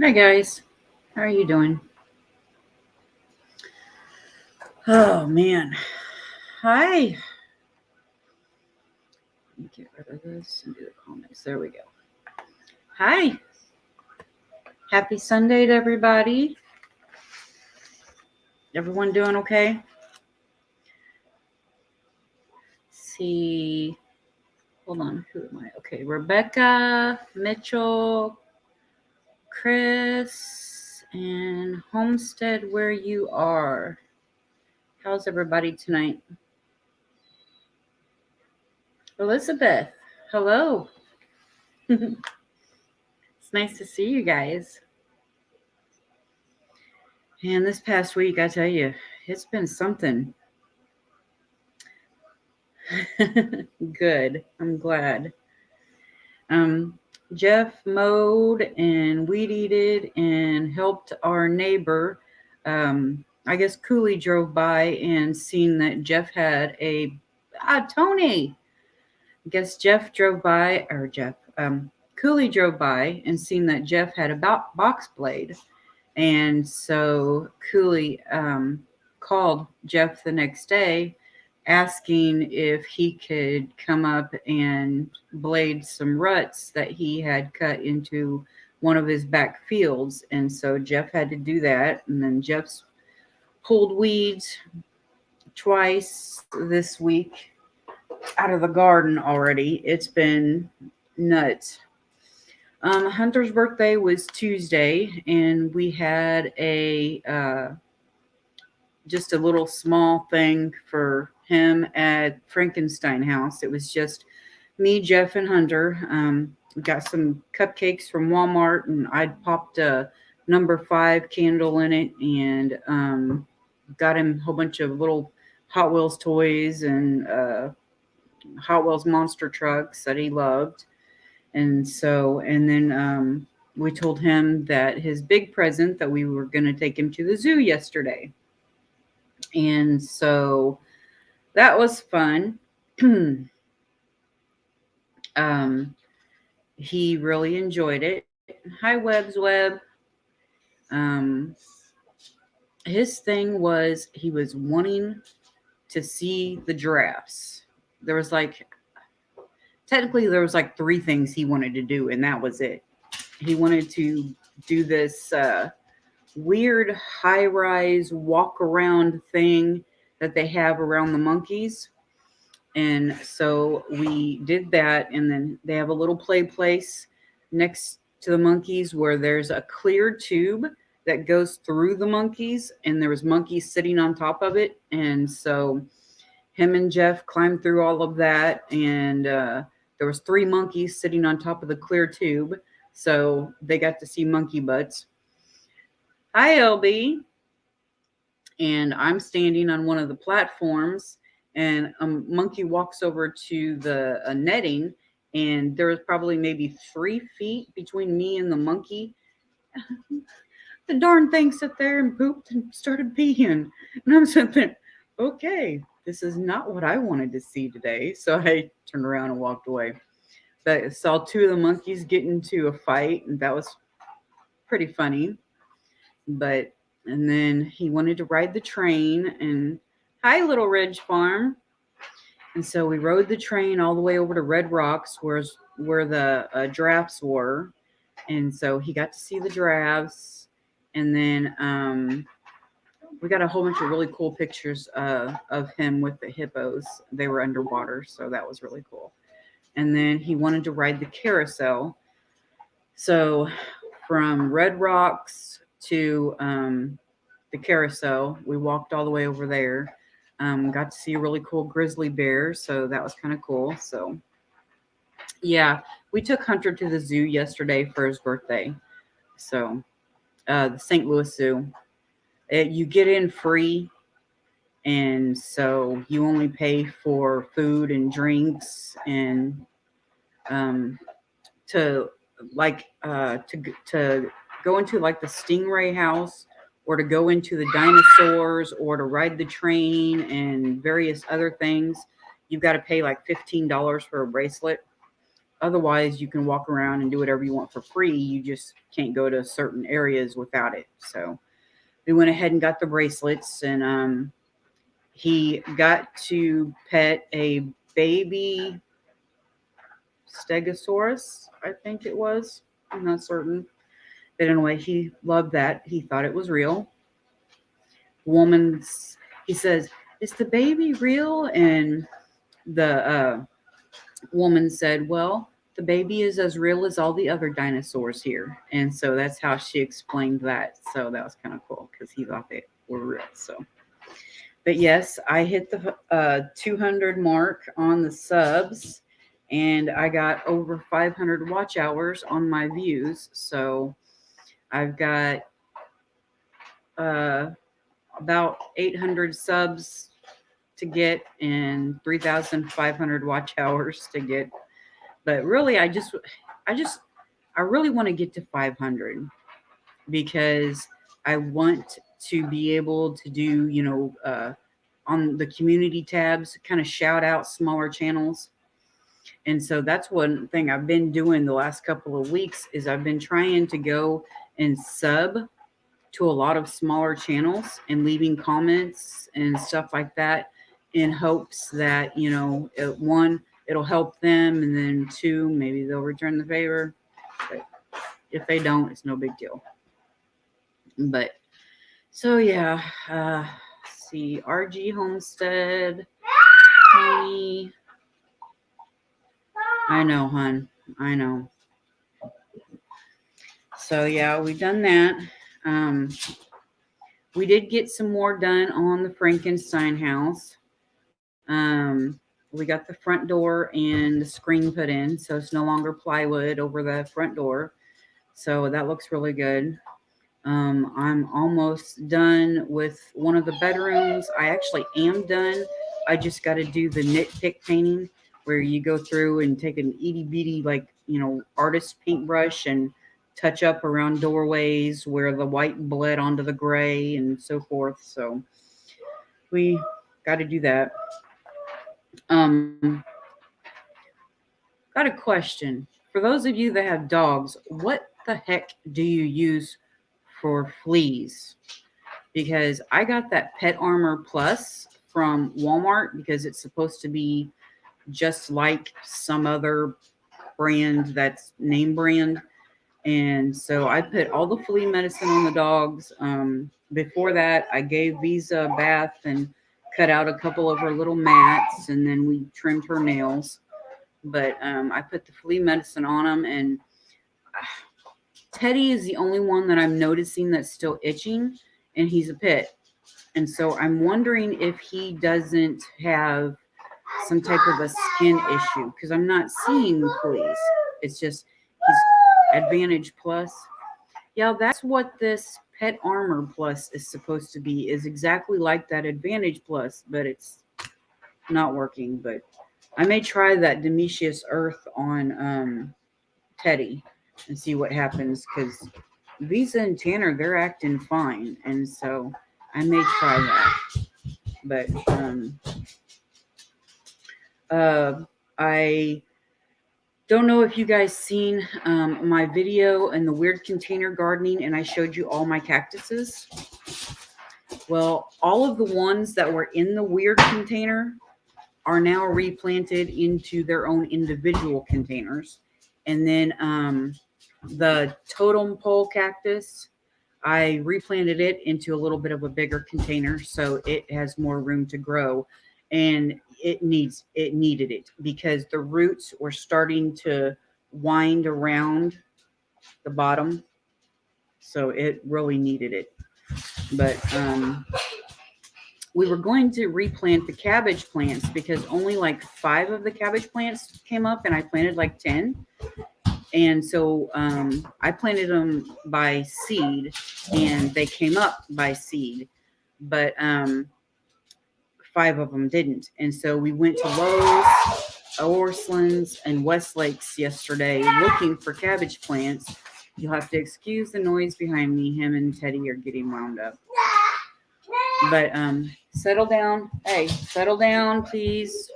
Hi guys, how are you doing? Oh man, hi. Let me get rid of this and do the comments. There we go. Hi, happy Sunday to everybody. Everyone doing okay? Let's see, hold on. Who am I? Okay, Rebecca, Mitchell, Chris, and Homestead. Where you are? How's everybody tonight? Elizabeth, hello. It's nice to see you guys. And this past week, I tell you, it's been something. Good. I'm glad. Um, Jeff mowed and weed eated and helped our neighbor. I guess Cooley drove by and seen that Jeff had Tony. I guess Jeff drove by, or Jeff, Cooley drove by and seen that Jeff had a box blade. And so Cooley called Jeff the next day asking if he could come up and blade some ruts that he had cut into one of his back fields. And so Jeff had to do that. And then Jeff's pulled weeds twice this week out of the garden already. It's been nuts. Hunter's birthday was Tuesday, and we had just a little small thing for him at Frankenstein House. It was just me, Jeff, and Hunter. We got some cupcakes from Walmart, and I popped a number 5 candle in it, and got him a whole bunch of little Hot Wheels toys and Hot Wheels monster trucks that he loved. And then we told him that his big present that we were going to take him to the zoo yesterday. And so that was fun. He really enjoyed it. Hi, Web. Um, his thing was he was wanting to see the giraffes. There was technically there was like 3 things he wanted to do, and that was it. He wanted to do this weird high-rise walk-around thing that they have around the monkeys. And so we did that, and then they have a little play place next to the monkeys where there's a clear tube that goes through the monkeys, and there was monkeys sitting on top of it. And so him and Jeff climbed through all of that, and there was 3 monkeys sitting on top of the clear tube, so they got to see monkey butts. Hi, LB. And I'm standing on one of the platforms, and a monkey walks over to the netting, and there was probably maybe 3 feet between me and the monkey. The darn thing sat there and pooped and started peeing. And I'm sitting there, okay, this is not what I wanted to see today. So I turned around and walked away. But I saw 2 of the monkeys get into a fight, and that was pretty funny. But and then he wanted to ride the train, and hi, Little Ridge Farm. And so we rode the train all the way over to Red Rocks, where the giraffes were. And so he got to see the giraffes. And then we got a whole bunch of really cool pictures of him with the hippos. They were underwater, so that was really cool. And then he wanted to ride the carousel. So from Red Rocks to the carousel, we walked all the way over there. Got to see a really cool grizzly bear, so that was kind of cool. So yeah, we took Hunter to the zoo yesterday for his birthday. So the St. Louis Zoo. You get in free, and so you only pay for food and drinks, and to to go into like the Stingray house, or to go into the dinosaurs, or to ride the train and various other things. You've got to pay like $15 for a bracelet. otherwise you can walk around and do whatever you want for free. You just can't go to certain areas without it. So we went ahead and got the bracelets, and he got to pet a baby stegosaurus, I think it was. I'm not certain. But anyway, he loved that. He thought it was real. He says, "Is the baby real?" And the woman said, "Well, the baby is as real as all the other dinosaurs here." And so that's how she explained that. So that was kind of cool because he thought they were real. So, but yes, I hit the 200 mark on the subs, and I got over 500 watch hours on my views. So I've got about 800 subs to get and 3,500 watch hours to get. But really, I really want to get to 500 because I want to be able to do, on the community tabs, kind of shout out smaller channels. And so that's one thing I've been doing the last couple of weeks is I've been trying to go and sub to a lot of smaller channels and leaving comments and stuff like that in hopes that, one, it'll help them, and then two, maybe they'll return the favor. But if they don't, it's no big deal. But so yeah, see, RG Homestead, Tony. I know, hon. I know. So yeah, we've done that. We did get some more done on the Frankenstein house. We got the front door and the screen put in, so it's no longer plywood over the front door. So that looks really good. I'm almost done with one of the bedrooms. I actually am done. I just got to do the nitpick painting where you go through and take an itty bitty, artist paintbrush and touch up around doorways where the white bled onto the gray and so forth. So we got to do that. Got a question. For those of you that have dogs, what the heck do you use for fleas? Because I got that Pet Armor Plus from Walmart because it's supposed to be just like some other brand that's name brand. And so I put all the flea medicine on the dogs. Before that, I gave Visa a bath and cut out a couple of her little mats, and then we trimmed her nails. But I put the flea medicine on them, and Teddy is the only one that I'm noticing that's still itching, and he's a pit. And so I'm wondering if he doesn't have some type of a skin issue because I'm not seeing fleas. It's just he's Advantage Plus. Yeah, that's what this Pet Armor Plus is supposed to be, is exactly like that Advantage Plus, but it's not working. But I may try that Demetius Earth on Teddy and see what happens because Visa and Tanner, they're acting fine. And so I may try that. But I don't know if you guys seen my video in the weird container gardening, and I showed you all my cactuses. Well, all of the ones that were in the weird container are now replanted into their own individual containers. And then the totem pole cactus, I replanted it into a little bit of a bigger container so it has more room to grow. And it needed it because the roots were starting to wind around the bottom. So it really needed it. But we were going to replant the cabbage plants because only like 5 of the cabbage plants came up, and I planted like 10. And so I planted them by seed, and they came up by seed, but 5 of them didn't. And so we went to Lowe's, Orslins, and Westlakes yesterday looking for cabbage plants. You'll have to excuse the noise behind me. Him and Teddy are getting wound up. But settle down. Hey, settle down, please.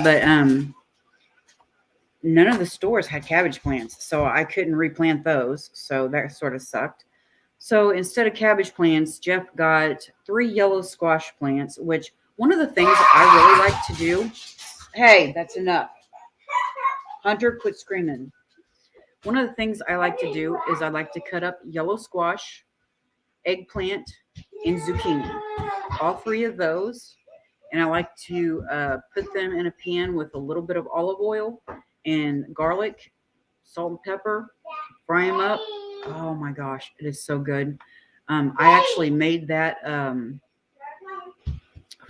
But none of the stores had cabbage plants, so I couldn't replant those. So that sort of sucked. So instead of cabbage plants, Jeff got 3 yellow squash plants, which one of the things I really like to do. Hey, that's enough. Hunter, quit screaming. One of the things I like to do is I like to cut up yellow squash, eggplant, and zucchini. All 3 of those. And I like to put them in a pan with a little bit of olive oil and garlic, salt and pepper, fry them up. Oh my gosh, it is so good. I actually made that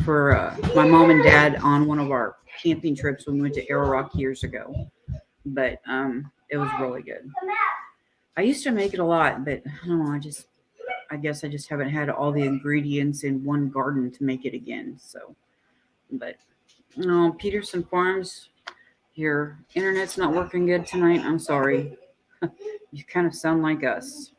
for my mom and dad on one of our camping trips when we went to Arrow Rock years ago. But it was really good. I used to make it a lot, but I don't know, I guess I just haven't had all the ingredients in one garden to make it again. So, but no, Peterson Farms, your internet's not working good tonight. I'm sorry. You kind of sound like us.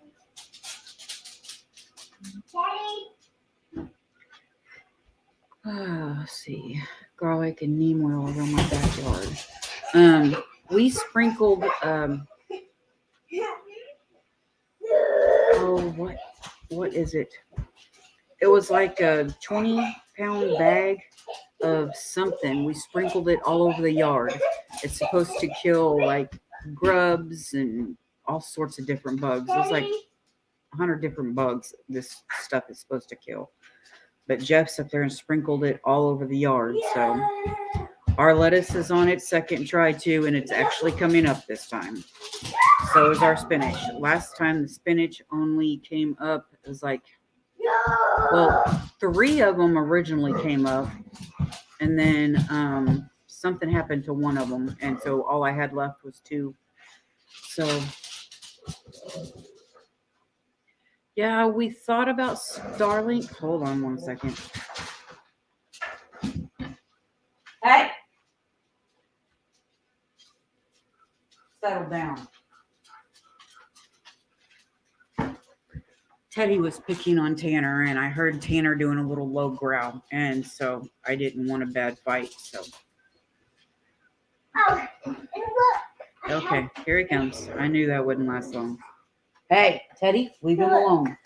Let's see, garlic and neem oil around my backyard. We sprinkled. Oh, what is it? It was like a 20-pound bag of something. We sprinkled it all over the yard. It's supposed to kill like grubs and all sorts of different bugs. It's like 100 different bugs this stuff is supposed to kill. But Jeff's up there and sprinkled it all over the yard. So our lettuce is on its second try too, and it's actually coming up this time. So is our spinach. Last time the spinach only came up, it was like, well, 3 of them originally came up, and then something happened to one of them, and so all I had left was 2. So yeah, we thought about Starlink. Hold on one second. Hey, settle down. Teddy was picking on Tanner, and I heard Tanner doing a little low growl, and so I didn't want a bad fight. So, oh, and look. Okay, here he comes. I knew that wouldn't last long. Hey, Teddy, leave him alone.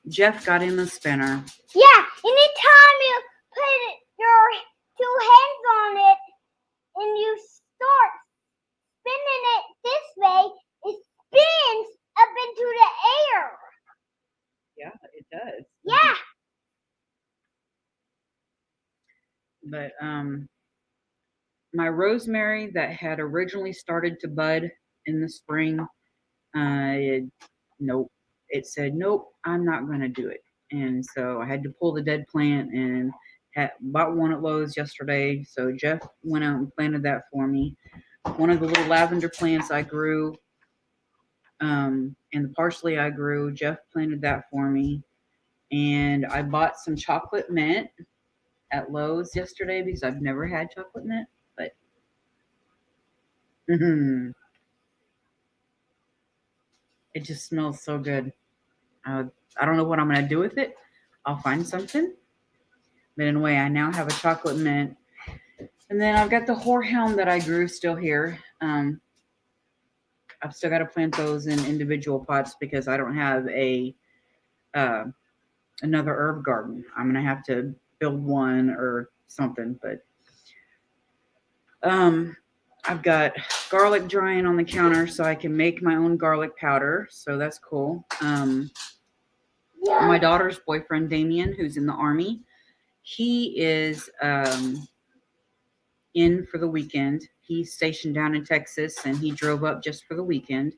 Jeff got in the spinner. Yeah, anytime you put your 2 hands on it and you start spinning it this way, it spins up into the air. Yeah, it does. Yeah. But my rosemary that had originally started to bud in the spring, nope. It said, nope, I'm not going to do it. And so I had to pull the dead plant and bought one at Lowe's yesterday. So Jeff went out and planted that for me. One of the little lavender plants I grew, and the parsley I grew, Jeff planted that for me. And I bought some chocolate mint at Lowe's yesterday because I've never had chocolate mint, but it just smells so good. I don't know what I'm going to do with it. I'll find something. But anyway, I now have a chocolate mint. And then I've got the horehound that I grew still here. I've still got to plant those in individual pots because I don't have another herb garden. I'm going to have to build one or something. But I've got garlic drying on the counter so I can make my own garlic powder. So that's cool. My daughter's boyfriend, Damien, who's in the Army, he is in for the weekend. He's stationed down in Texas, and he drove up just for the weekend.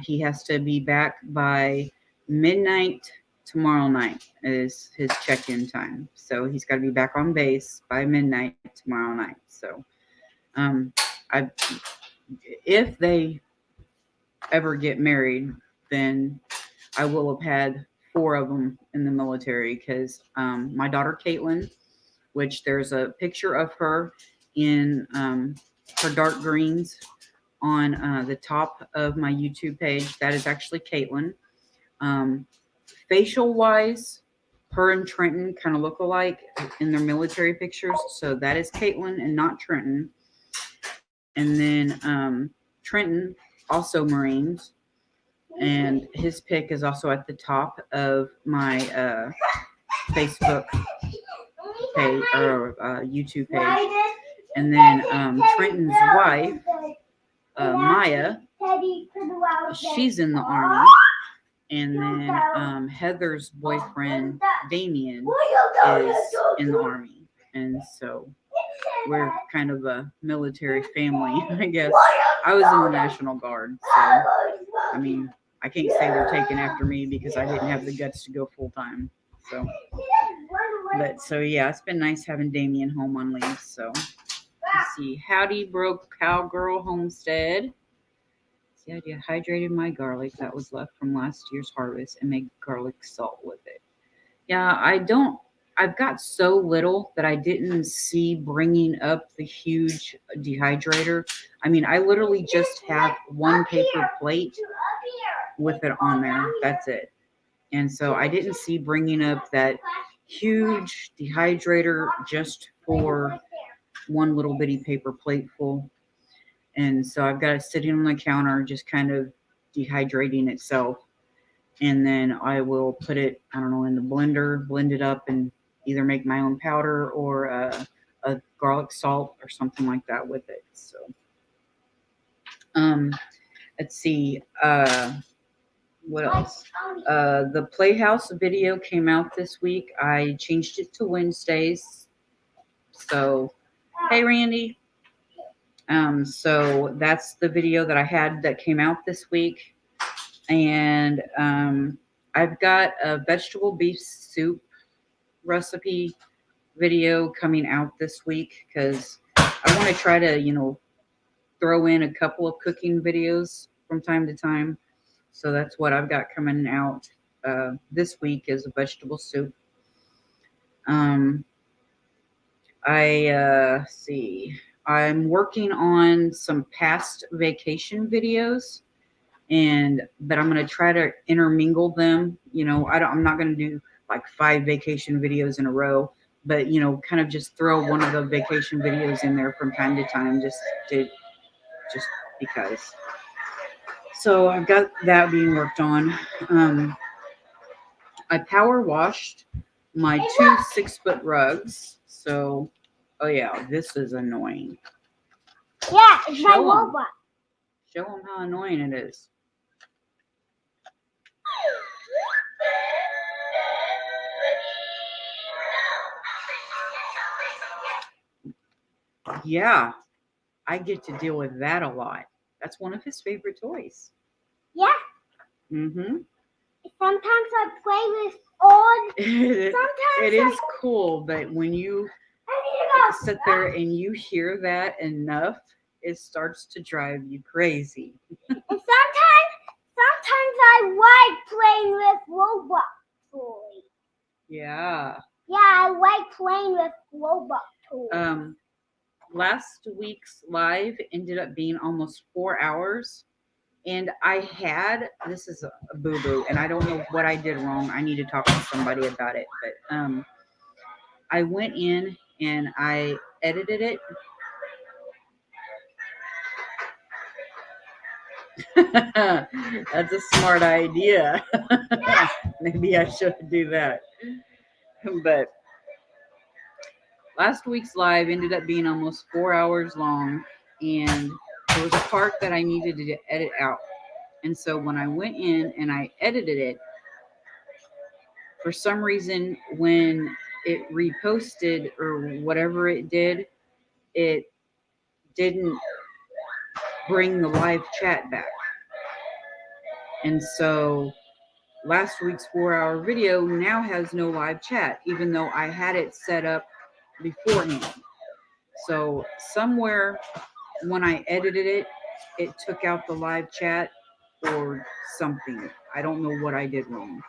He has to be back by midnight tomorrow night is his check-in time. So he's got to be back on base by midnight tomorrow night. So if they ever get married, then I will have had 4 of them in the military because my daughter Caitlin, which there's a picture of her in her dark greens on the top of my YouTube page. That is actually Caitlin. Facial wise, her and Trenton kind of look alike in their military pictures. So that is Caitlin and not Trenton. And then Trenton, also Marines. And his pic is also at the top of my Facebook page or YouTube page. And then Trenton's wife, Maya, she's in the Army. And then Heather's boyfriend, Damien, is in the Army. And so we're kind of a military family, I guess. I was in the National Guard. So, I mean, I can't say they're taking after me because I didn't have the guts to go full time. So, but so yeah, it's been nice having Damien home on leave. So, let's see. Howdy, broke cowgirl homestead. See, I dehydrated my garlic that was left from last year's harvest and made garlic salt with it. Yeah, I've got so little that I didn't see bringing up the huge dehydrator. I mean, I literally just have one paper plate with it on there. That's it. And so I didn't see bringing up that huge dehydrator just for one little bitty paper plate full. And so I've got it sitting on the counter, just kind of dehydrating itself. And then I will put it, I don't know, in the blender, blend it up, and either make my own powder or a garlic salt or something like that with it. So, let's see, what else? The Playhouse video came out this week. I changed it to Wednesdays. So, hey, Randy. So that's the video that I had that came out this week. And I've got a vegetable beef soup recipe video coming out this week because I want to try to, throw in a couple of cooking videos from time to time. So that's what I've got coming out this week is a vegetable soup. See. I'm working on some past vacation videos, but I'm going to try to intermingle them. I'm not going to do like 5 vacation videos in a row, but kind of just throw one of the vacation videos in there from time to time, just because. So I've got that being worked on. I power washed my 2 6-foot rugs. So, oh yeah, this is annoying. Yeah, it's my robot. Show them how annoying it is. Yeah, I get to deal with that a lot. That's one of his favorite toys. Yeah. Mm-hmm. Sometimes I play with old. It is cool, but when you sit there and you hear that enough, it starts to drive you crazy. And sometimes I like playing with robot toys. Yeah. Yeah, I like playing with robot toys. Last week's live ended up being almost 4 hours. And this is a boo-boo, and I don't know what I did wrong. I need to talk to somebody about it. But I went in and I edited it. That's a smart idea. Maybe I should do that. But last week's live ended up being almost 4 hours long, and there was a part that I needed to edit out. And so when I went in and I edited it, for some reason, when it reposted or whatever it did, it didn't bring the live chat back. And so last week's 4-hour video now has no live chat, even though I had it set up beforehand. So somewhere when I edited it, it took out the live chat or something. I don't know what I did wrong.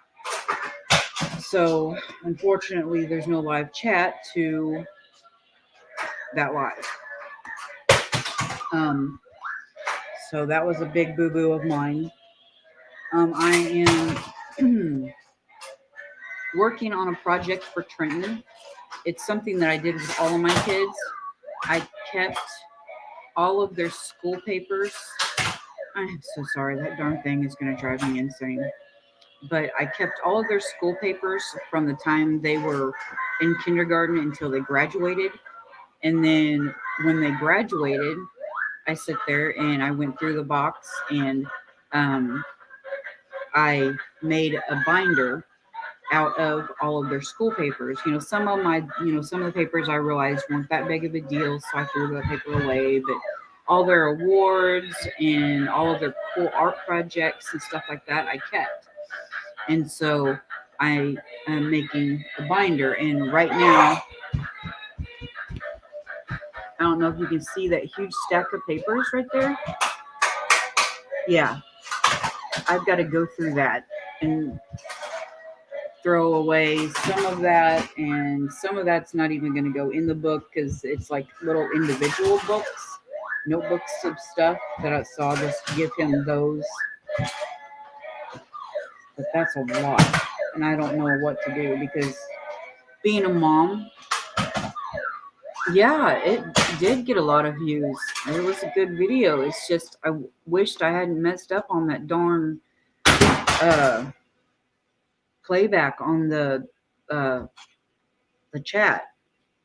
So unfortunately, there's no live chat to that live. So that was a big boo-boo of mine. I am working on a project for Trenton. It's something that I did with all of my kids. I kept all of their school papers. I'm so sorry. That darn thing is going to drive me insane. But I kept all of their school papers from the time they were in kindergarten until they graduated. And then when they graduated, I sit there and I went through the box and um, I made a binder out of all of their school papers. Some of some of the papers I realized weren't that big of a deal, so I threw that paper away. But all their awards and all of their cool art projects and stuff like that, I kept. And so I am making a binder. And right now, I don't know if you can see that huge stack of papers right there. Yeah, I've got to go through that and throw away some of that, and some of that's not even going to go in the book because it's like little individual books, notebooks of stuff that I saw. Just give him those, but that's a lot, and I don't know what to do because being a mom, yeah, it did get a lot of views. It was a good video. It's just I wished I hadn't messed up on that darn playback on the chat.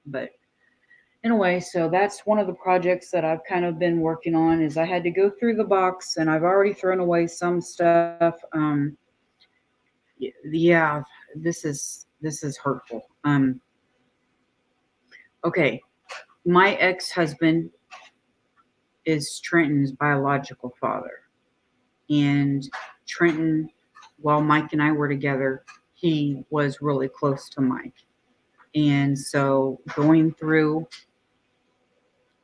But anyway, so that's one of the projects that I've kind of been working on. Is I had to go through the box, and I've already thrown away some stuff. Yeah, this is hurtful. Okay, my ex-husband is Trenton's biological father, and Trenton, while Mike and I were together, he was really close to Mike. And so going through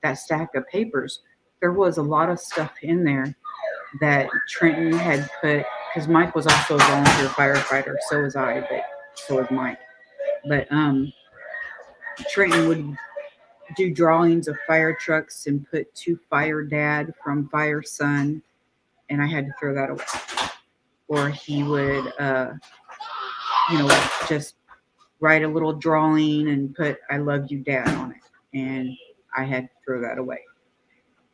that stack of papers, there was a lot of stuff in there that Trenton had put, because Mike was also a volunteer firefighter, so was I, but so was Mike. But Trenton would do drawings of fire trucks and put to Fire Dad from Fire Son, and I had to throw that away. Or he would, just write a little drawing and put "I love you, Dad" on it, and I had to throw that away.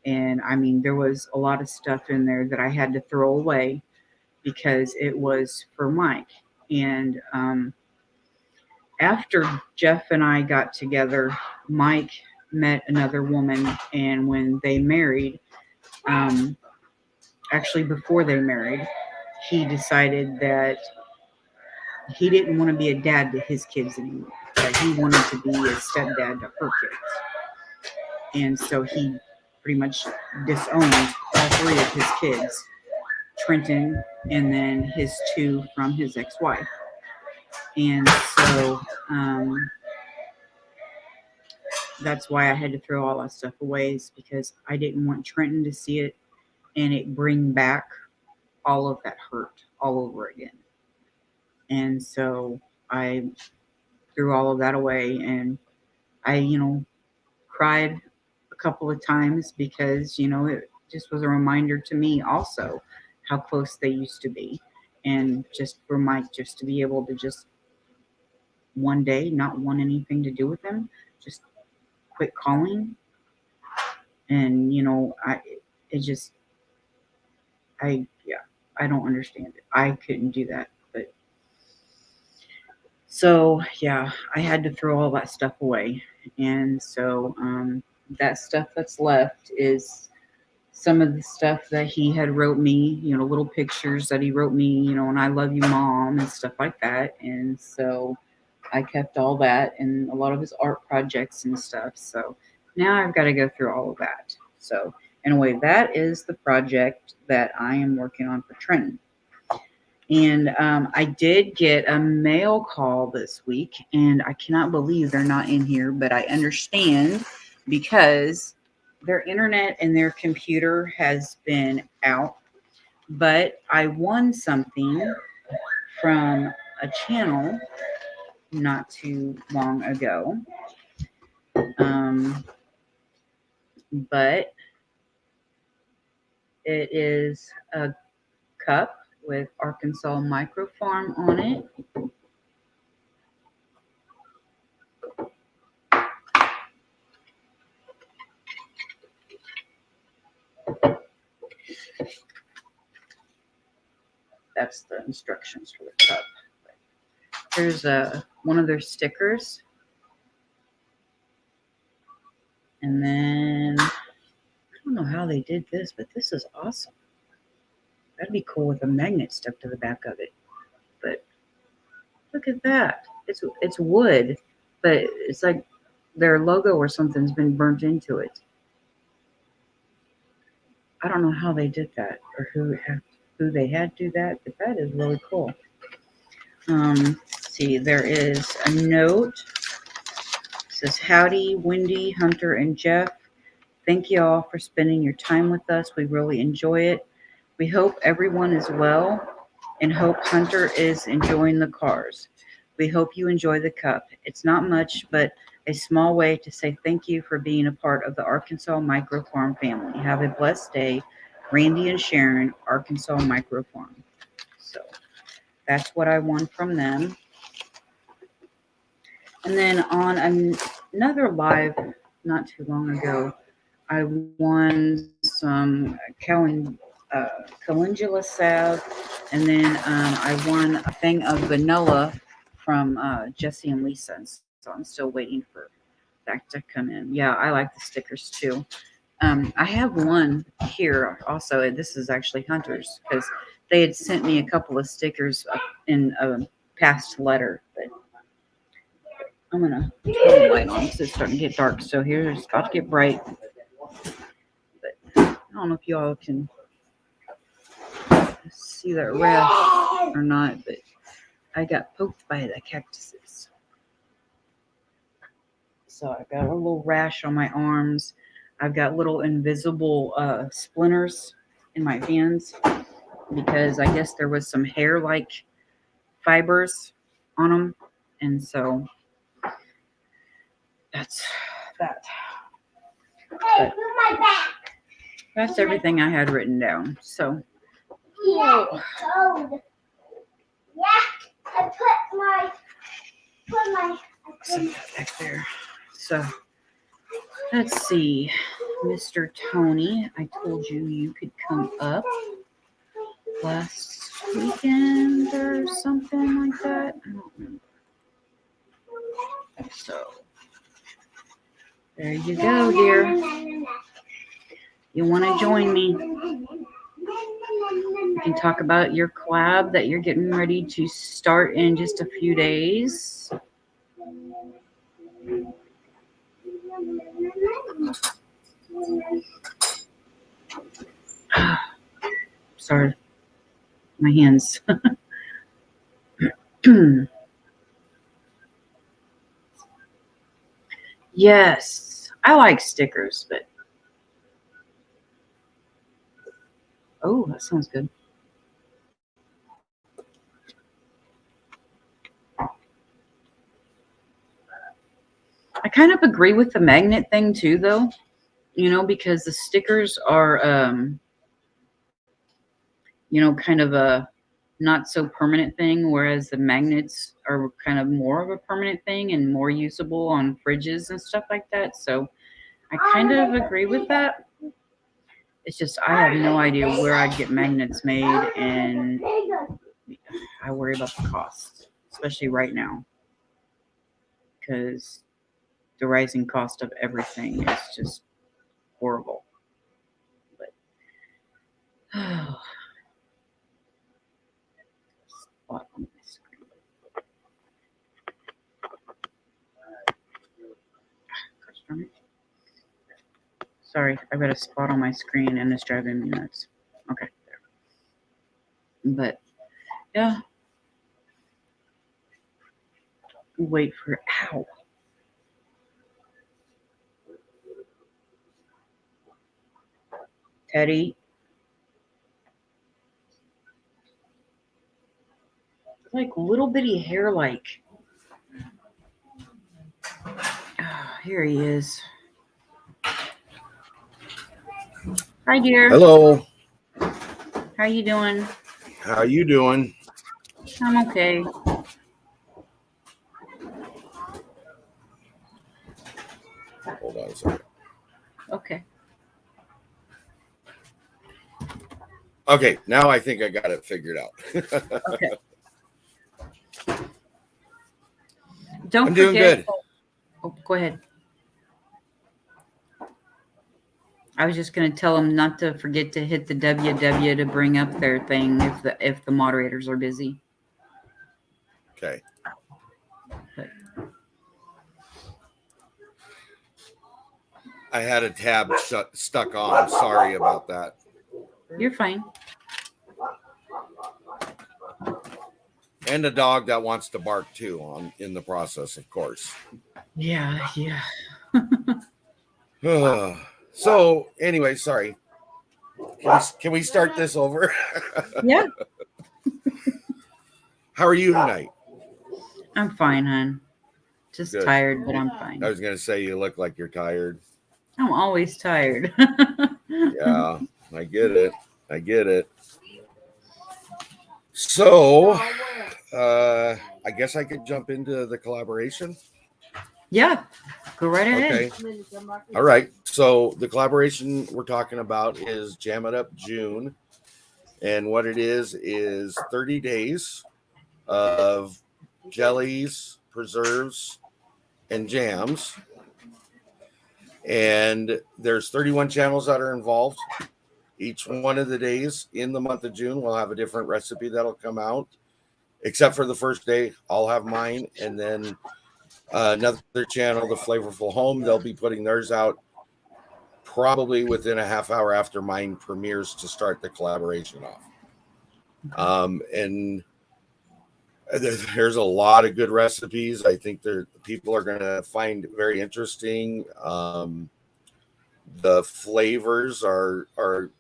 And I mean, there was a lot of stuff in there that I had to throw away because it was for Mike. And after Jeff and I got together, Mike met another woman, and when they married, actually before they married, he decided that he didn't want to be a dad to his kids anymore, that he wanted to be a stepdad to her kids. And so he pretty much disowned all three of his kids, Trenton, and then his two from his ex-wife. And so that's why I had to throw all that stuff away, is because I didn't want Trenton to see it and it bring back all of that hurt all over again. And so I threw all of that away, and I, cried a couple of times because, it just was a reminder to me also how close they used to be. And just for Mike just to be able to just one day not want anything to do with him, just quit calling. And, I don't understand it. I couldn't do that. But so, yeah, I had to throw all that stuff away. And so that stuff that's left is some of the stuff that he had wrote me, little pictures that he wrote me, and "I love you, Mom," and stuff like that. And so I kept all that and a lot of his art projects and stuff. So now I've got to go through all of that. So anyway, that is the project that I am working on for Trenton. And I did get a mail call this week, and I cannot believe they're not in here, but I understand because their internet and their computer has been out. But I won something from a channel not too long ago. But it is a cup with Arkansas Micro Farm on it. that's the instructions for the cup. Here's one of their stickers. And then, I don't know how they did this, but this is awesome. That'd be cool with a magnet stuck to the back of it. But look at that. It's wood, but it's like their logo or something's been burnt into it. I don't know how they did that or who they had do that, but that is really cool. Let's see, there is a note. It says, "Howdy, Wendy, Hunter, and Jeff. Thank you all for spending your time with us. We really enjoy it. We hope everyone is well and hope Hunter is enjoying the cars. We hope you enjoy the cup. It's not much, but a small way to say thank you for being a part of the Arkansas Micro Farm family. Have a blessed day. Randy and Sharon, Arkansas Micro Farm." So that's what I won from them. And then on another live not too long ago, I won some calendula salve, and then I won a thing of vanilla from Jesse and Lisa. And so I'm still waiting for that to come in. Yeah, I like the stickers too. I have one here also. This is actually Hunter's because they had sent me a couple of stickers in a past letter. But I'm going to turn the light on because it's starting to get dark. So here it's about to get bright. But I don't know if y'all can see that rash or not, but I got poked by the cactuses. So I've got a little rash on my arms. I've got little invisible splinters in my hands because I guess there was some hair-like fibers on them. And so that's that. Hey, move my back. That's everything I had written down. So Yeah, it's cold. Yeah, I put my set that back there. So let's see, Mr. Tony, I told you could come up last weekend or something like that. I don't remember. So there you go, dear. You want to join me? We can talk about your collab that you're getting ready to start in just a few days. Sorry, my hands. Yes, I like stickers, but oh, that sounds good. I kind of agree with the magnet thing too, though, because the stickers are, kind of a not so permanent thing, whereas the magnets are kind of more of a permanent thing and more usable on fridges and stuff like that. So I kind of agree with that. It's just I have no idea where I'd get magnets made, and I worry about the cost, especially right now, because the rising cost of everything is just horrible. But spot on my screen. Gosh darn it. Sorry, I've got a spot on my screen and it's driving me nuts. Okay, there. But yeah, wait for ow. Teddy. Like little bitty hair like. Oh, here he is. Hi dear. Hello. How you doing? How you doing? I'm okay. Hold on a second. Okay. Okay, now I think I got it figured out. Okay. Don't I'm doing forget. good. Oh, go ahead. I was just going to tell them not to forget to hit the WW to bring up their thing if the moderators are busy. Okay. But I had a tab stuck on. Sorry about that. you're fine. And a dog that wants to bark too in the process, of course. Yeah. So anyway, sorry. Can we start this over? Yeah. How are you tonight? I'm fine, hon. Just Good. tired, but I'm fine. I was gonna say you look like you're tired. I'm always tired. Yeah, I get it. So I guess I could jump into the collaboration. Yeah. Go right ahead. Okay. All right. So the collaboration we're talking about is Jam It Up June. And what it is 30 days of jellies, preserves, and jams. And there's 31 channels that are involved. Each one of the days in the month of June will have a different recipe that'll come out. Except for the first day, I'll have mine. And then another channel, The Flavorful Home, they'll be putting theirs out probably within a half hour after mine premieres to start the collaboration off. And there's a lot of good recipes. I think people are going to find very interesting. The flavors are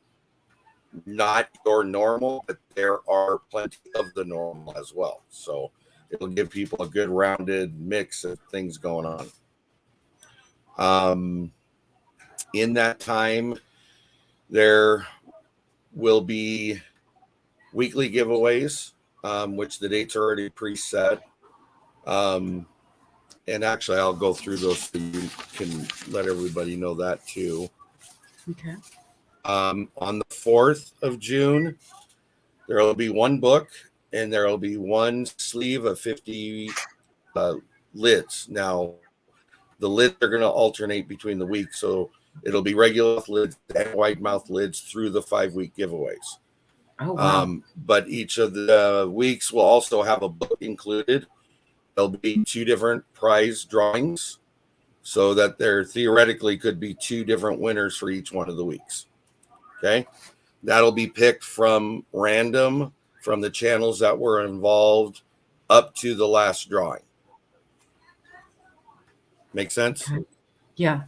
not your normal, but there are plenty of the normal as well. So it'll give people a good rounded mix of things going on. In that time, there will be weekly giveaways, which the dates are already preset. And actually, I'll go through those so you can let everybody know that too. Okay. On the 4th of June, there will be one book and there will be one sleeve of 50 lids. Now, the lids are going to alternate between the weeks, so it'll be regular lids and wide mouth lids through the 5-week giveaways. Oh, wow. But each of the weeks will also have a book included. There'll be 2 different prize drawings so that there theoretically could be 2 different winners for each one of the weeks. Okay. That'll be picked from random from the channels that were involved up to the last drawing. Make sense? Okay. Yeah.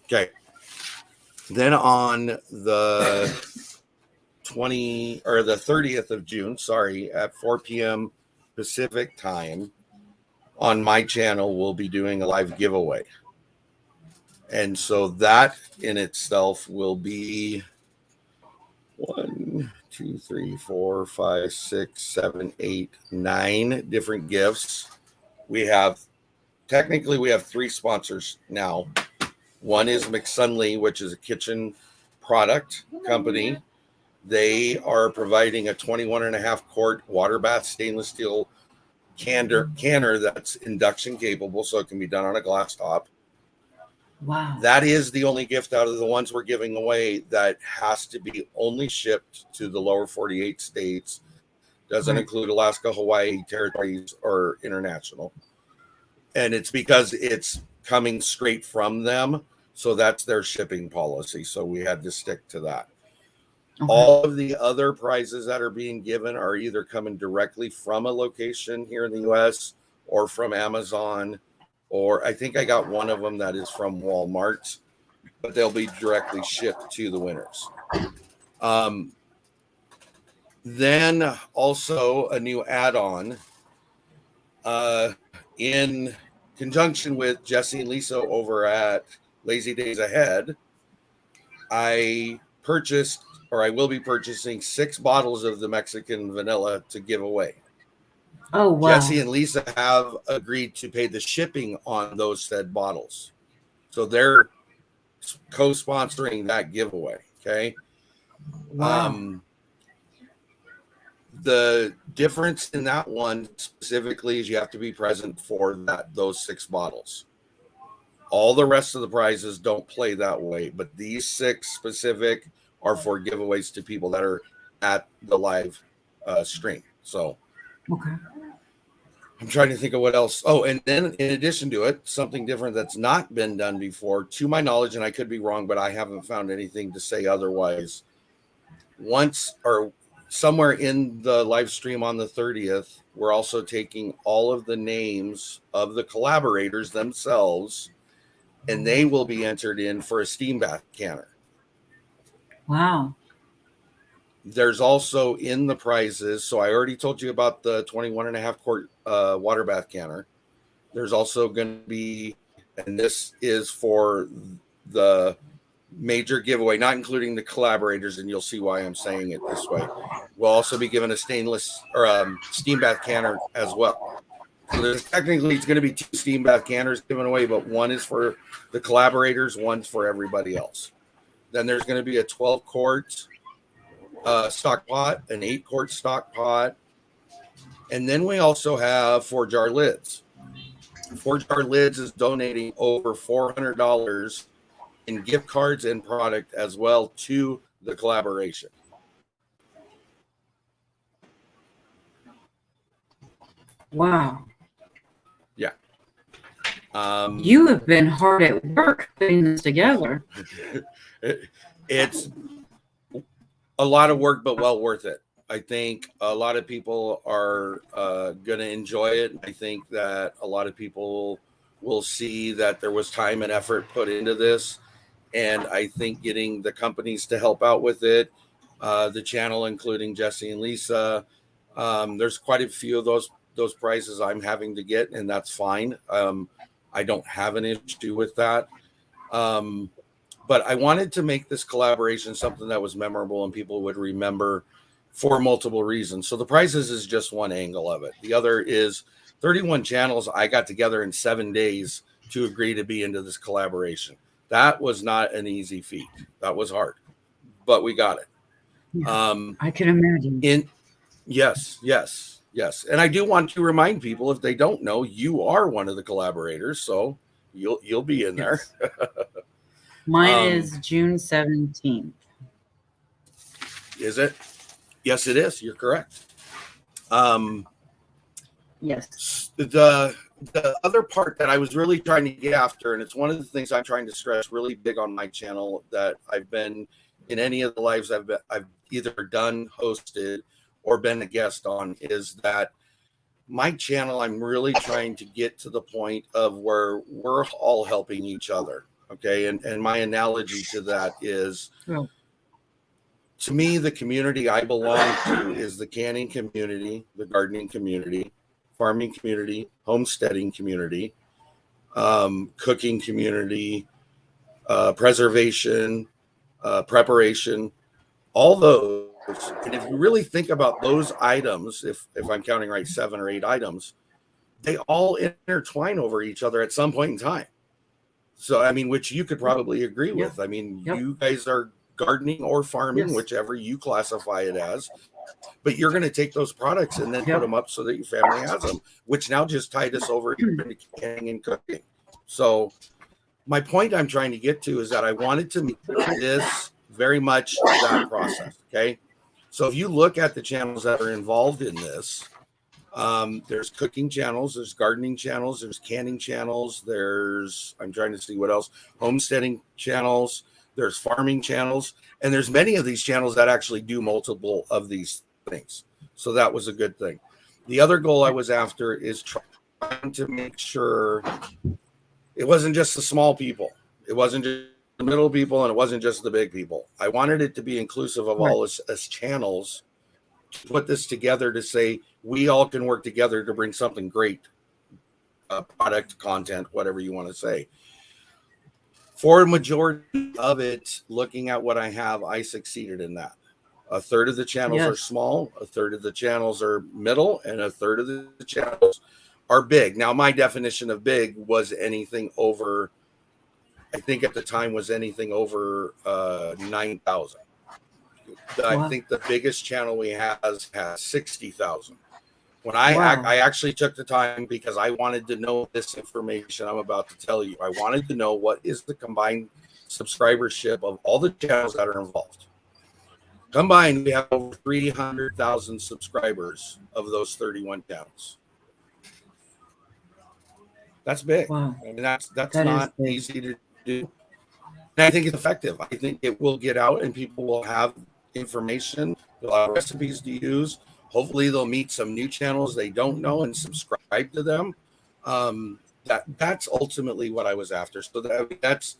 Okay. Then on the 30th of June, at 4 p.m. Pacific time, on my channel, we'll be doing a live giveaway. And so that in itself will be 1, 2, 3, 4, 5, 6, 7, 8, 9 different gifts. We have 3 sponsors now. One is McSunley, which is a kitchen product company. They are providing a 21.5 quart water bath stainless steel canner that's induction capable, so it can be done on a glass top. Wow. That is the only gift out of the ones we're giving away that has to be only shipped to the lower 48 states. Doesn't include Alaska, Hawaii, territories, or international. And it's because it's coming straight from them. So that's their shipping policy. So we had to stick to that. Okay. All of the other prizes that are being given are either coming directly from a location here in the U.S. or from Amazon, or I think I got one of them that is from Walmart, but they'll be directly shipped to the winners. Then also a new add-on in conjunction with Jesse and Lisa over at Lazy Days Ahead. I will be purchasing 6 bottles of the Mexican vanilla to give away. Oh, wow. Jesse and Lisa have agreed to pay the shipping on those said bottles. So they're co-sponsoring that giveaway. Okay. Wow. The difference in that one specifically is you have to be present for those 6 bottles. All the rest of the prizes don't play that way, but these 6 specific are for giveaways to people that are at the live stream. So Okay. I'm trying to think of what else. Oh, and then in addition to it, something different that's not been done before, to my knowledge, and I could be wrong, but I haven't found anything to say otherwise. Once or somewhere in the live stream on the 30th, we're also taking all of the names of the collaborators themselves, and they will be entered in for a steam bath canner. Wow. There's also in the prizes, so I already told you about the 21.5 quart water bath canner. There's also going to be, and this is for the major giveaway, not including the collaborators, and you'll see why I'm saying it this way. We'll also be given a stainless or steam bath canner as well. So there's technically it's going to be 2 steam bath canners given away, but one is for the collaborators, one's for everybody else. Then there's going to be a 12 quart stock pot, an 8 quart stock pot, and then we also have 4 jar lids. 4 jar lids is donating over $400 in gift cards and product as well to the collaboration. Wow. Yeah. You have been hard at work putting this together. It's a lot of work, but well worth it. I think a lot of people are going to enjoy it. I think that a lot of people will see that there was time and effort put into this. And I think getting the companies to help out with it, the channel, including Jesse and Lisa, there's quite a few of those prizes I'm having to get, and that's fine. I don't have an issue with that. But I wanted to make this collaboration something that was memorable and people would remember for multiple reasons. So the prizes is just one angle of it. The other is 31 channels I got together in 7 days to agree to be into this collaboration. That was not an easy feat. That was hard, but we got it. I can imagine. Yes. And I do want to remind people, if they don't know, you are one of the collaborators, so you'll be in there. Mine is June 17th. Is it? Yes, it is. You're correct. Yes. The other part that I was really trying to get after, and it's one of the things I'm trying to stress really big on my channel, that I've been in any of the lives I've either done, hosted, or been a guest on, is that my channel, I'm really trying to get to the point of where we're all helping each other. Okay. And my analogy to that is, to me, the community I belong to is the canning community, the gardening community, farming community, homesteading community, cooking community, preservation, preparation, all those. And if you really think about those items, if I'm counting right, 7 or 8 items, they all intertwine over each other at some point in time. So, I mean, which you could probably agree with. I mean, you guys are gardening or farming, whichever you classify it as, but you're going to take those products and then put them up so that your family has them, which now just tied us over into canning and cooking. So my point I'm trying to get to is that I wanted to make this very much that process. Okay. So if you look at the channels that are involved in this, there's cooking channels, there's gardening channels, there's canning channels, I'm trying to see what else, homesteading channels, there's farming channels, and there's many of these channels that actually do multiple of these things. So that was a good thing. The other goal I was after is trying to make sure it wasn't just the small people. It wasn't just the middle people, and it wasn't just the big people. I wanted it to be inclusive of all us channels, to put this together to say we all can work together to bring something great, product, content, whatever you want to say. For a majority of it, looking at what I have, I succeeded in that. A third of the channels are small, a third of the channels are middle, and a third of the channels are big. Now, my definition of big was anything over, I think at the time was anything over 9,000. I Wow. think the biggest channel we have has 60,000. When I Wow. I actually took the time because I wanted to know this information I'm about to tell you. I wanted to know what is the combined subscribership of all the channels that are involved. Combined, we have over 300,000 subscribers of those 31 channels. That's big. Wow. I mean, that's That is not big. easy to do. And I think it's effective. I think it will get out and people will have information, they'll have recipes to use. Hopefully they'll meet some new channels they don't know and subscribe to them. That's ultimately what I was after. So that's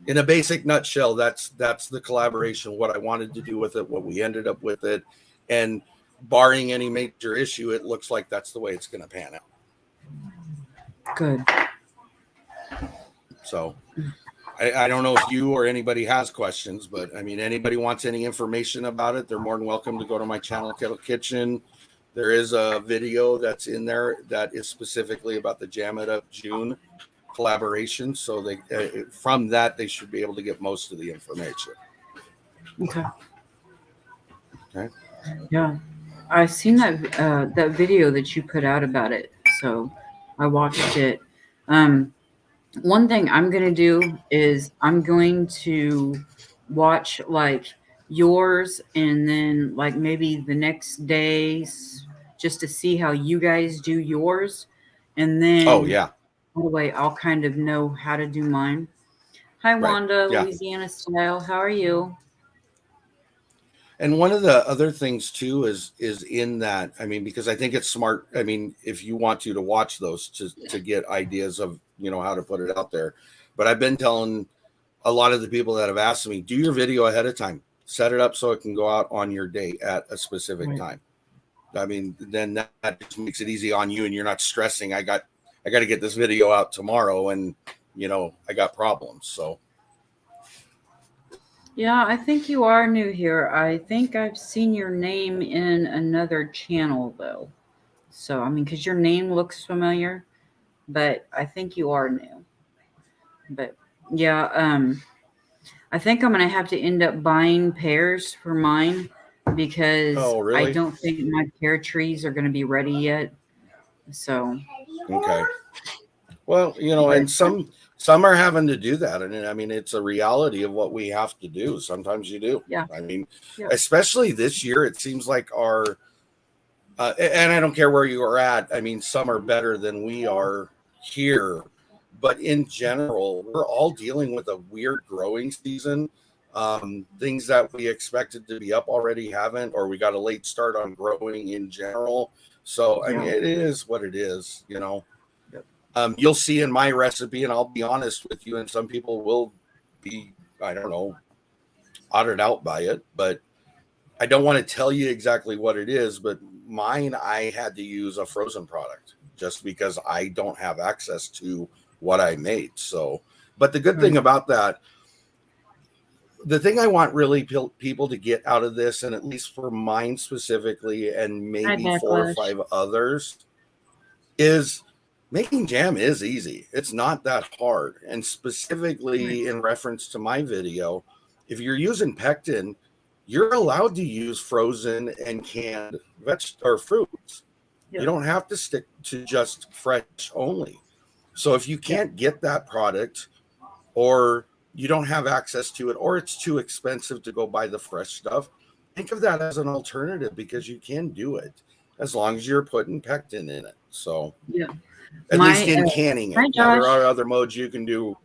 in a basic nutshell, that's the collaboration, what I wanted to do with it, what we ended up with it. And barring any major issue, it looks like that's the way it's going to pan out. Good. So I don't know if you or anybody has questions, but I mean, anybody wants any information about it, they're more than welcome to go to my channel, Kettle Kitchen. There is a video that's in there that is specifically about the Jam It Up June collaboration. So they from that, they should be able to get most of the information. Okay. Okay. Yeah. I've seen that video that you put out about it. So I watched it. One thing I'm going to do is I'm going to watch like yours and then like maybe the next days just to see how you guys do yours. And then Oh yeah. by the way, I'll kind of know how to do mine. Hi, Right. Wanda, Yeah. Louisiana style. How are you? And one of the other things too is in that, I mean, because I think it's smart. I mean, if you want to watch those to get ideas of, you know, how to put it out there. But I've been telling a lot of the people that have asked me, do your video ahead of time, set it up so it can go out on your day at a specific Right. time. I mean, then that just makes it easy on you and you're not stressing. I got to get this video out tomorrow and, you know, I got problems. So. Yeah, I think you are new here. I think I've seen your name in another channel though. So, I mean, because your name looks familiar, but I think you are new. But yeah, I think I'm gonna have to end up buying pears for mine because Oh, I really? don't think my pear trees are gonna be ready yet. So, Okay. Well, you know, but and some are having to do that, and I mean, it's a reality of what we have to do. Sometimes you do. yeah, I mean, yeah, especially this year, it seems like our and I don't care where you are at. I mean, some are better than we are here, but in general, we're all dealing with a weird growing season. Things that we expected to be up already haven't, or we got a late start on growing in general. So, I mean, yeah. it is what it is, you know. Yep. You'll see in my recipe, and I'll be honest with you, and some people will be, I don't know, odded out by it, but I don't want to tell you exactly what it is, but mine, I had to use a frozen product just because I don't have access to what I made. So, but the good thing Right. about that, the thing I want really people to get out of this, and at least for mine specifically, and Hi, maybe 4 or Backlash. 5 others, is making jam is easy. It's not that hard. And Right. specifically in reference to my video, if you're using pectin, you're allowed to use frozen and canned or fruits. You Yep. don't have to stick to just fresh only. So if you Yep. can't get that product, or you don't have access to it, or it's too expensive to go buy the fresh stuff, think of that as an alternative because you can do it as long as you're putting pectin in it. So Yeah. at least My in canning hi, it. Now there Josh. are other modes you can do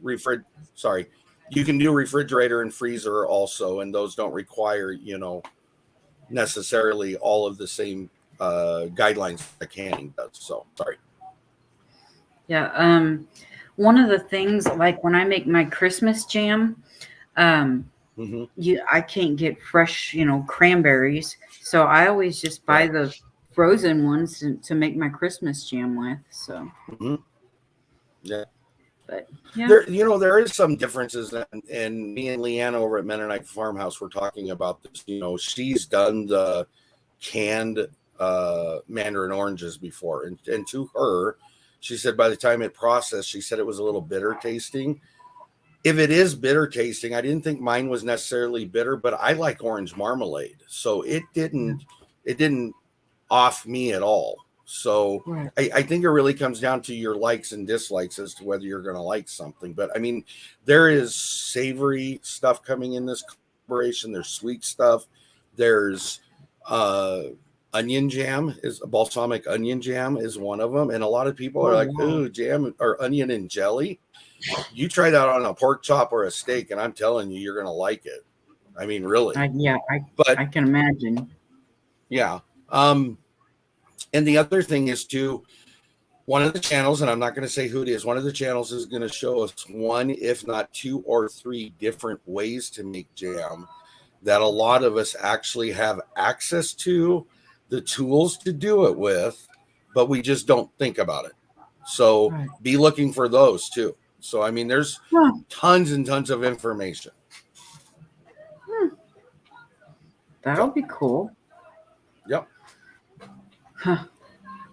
you can do refrigerator and freezer also, and those don't require, you know, necessarily all of the same guidelines that canning does. So sorry. Yeah. One of the things, like when I make my Christmas jam, Mm-hmm. I can't get fresh, cranberries, so I always just buy Right. the frozen ones to make my Christmas jam with. So, Mm-hmm. Yeah. but yeah, There is some differences, and me and Leanne over at Mennonite Farmhouse were talking about this. You know, she's done the canned mandarin oranges before, and to her, she said by the time it processed, she said it was a little bitter tasting. if it is bitter tasting, I didn't think mine was necessarily bitter, but I like orange marmalade, so it didn't off me at all. So Right. I think it really comes down to your likes and dislikes as to whether you're going to like something. But I mean, there is savory stuff coming in this collaboration. There's sweet stuff. There's onion jam, is balsamic onion jam is one of them. And a lot of people are Oh, like, wow. ooh, jam or onion and jelly. You try that on a pork chop or a steak, and I'm telling you, you're going to like it. I mean, really. I can imagine. Yeah. And the other thing is too, one of the channels, and I'm not going to say who it is, one of the channels is going to show us one, if not two or three different ways to make jam that a lot of us actually have access to, the tools to do it with, but we just don't think about it. So Right. be looking for those too. So, I mean, there's tons and tons of information. That'll be cool. Yep. Huh.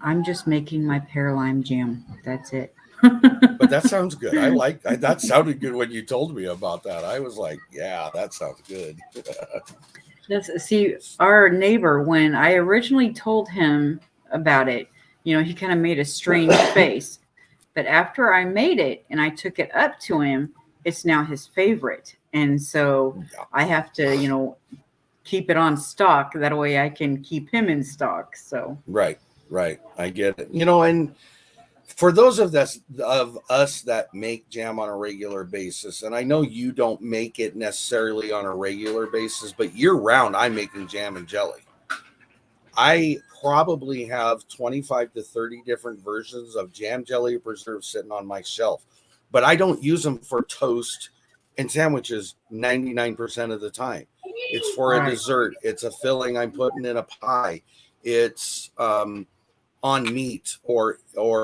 I'm just making my pear lime jam. That's it. But that sounds good. That sounded good when you told me about that. I was like, yeah, that sounds good. See, our neighbor, when I originally told him about it, he kind of made a strange face. But after I made it and I took it up to him, it's now his favorite. And so I have to, keep it on stock. That way I can keep him in stock. So Right. I get it. And for those of us that make jam on a regular basis, and I know you don't make it necessarily on a regular basis, but year round, I'm making jam and jelly. I probably have 25 to 30 different versions of jam, jelly, or preserves sitting on my shelf, but I don't use them for toast and sandwiches 99% of the time. It's for a dessert. It's a filling I'm putting in a pie. It's on meat or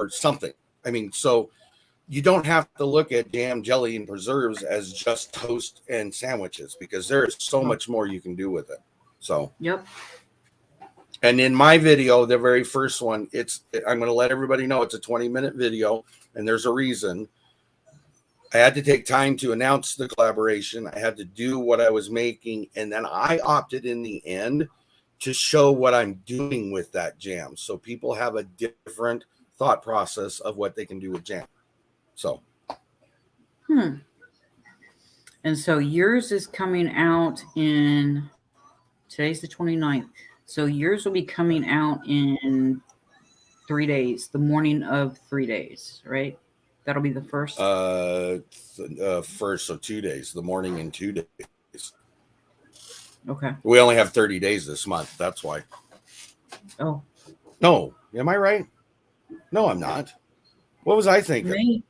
something. I mean, so you don't have to look at jam, jelly, and preserves as just toast and sandwiches, because there is so much more you can do with it. So, yep. And in my video, the very first one, I'm going to let everybody know it's a 20-minute video, and there's a reason. I had to take time to announce the collaboration. I had to do what I was making, and then I opted in the end to show what I'm doing with that jam, so people have a different thought process of what they can do with jam. So. And so yours is coming out today's the 29th. So yours will be coming out in 3 days, the morning of 3 days, right? That'll be the first. First, so 2 days, the morning in 2 days. Okay. We only have 30 days this month. That's why. Oh. No, am I right? No, I'm not. What was I thinking?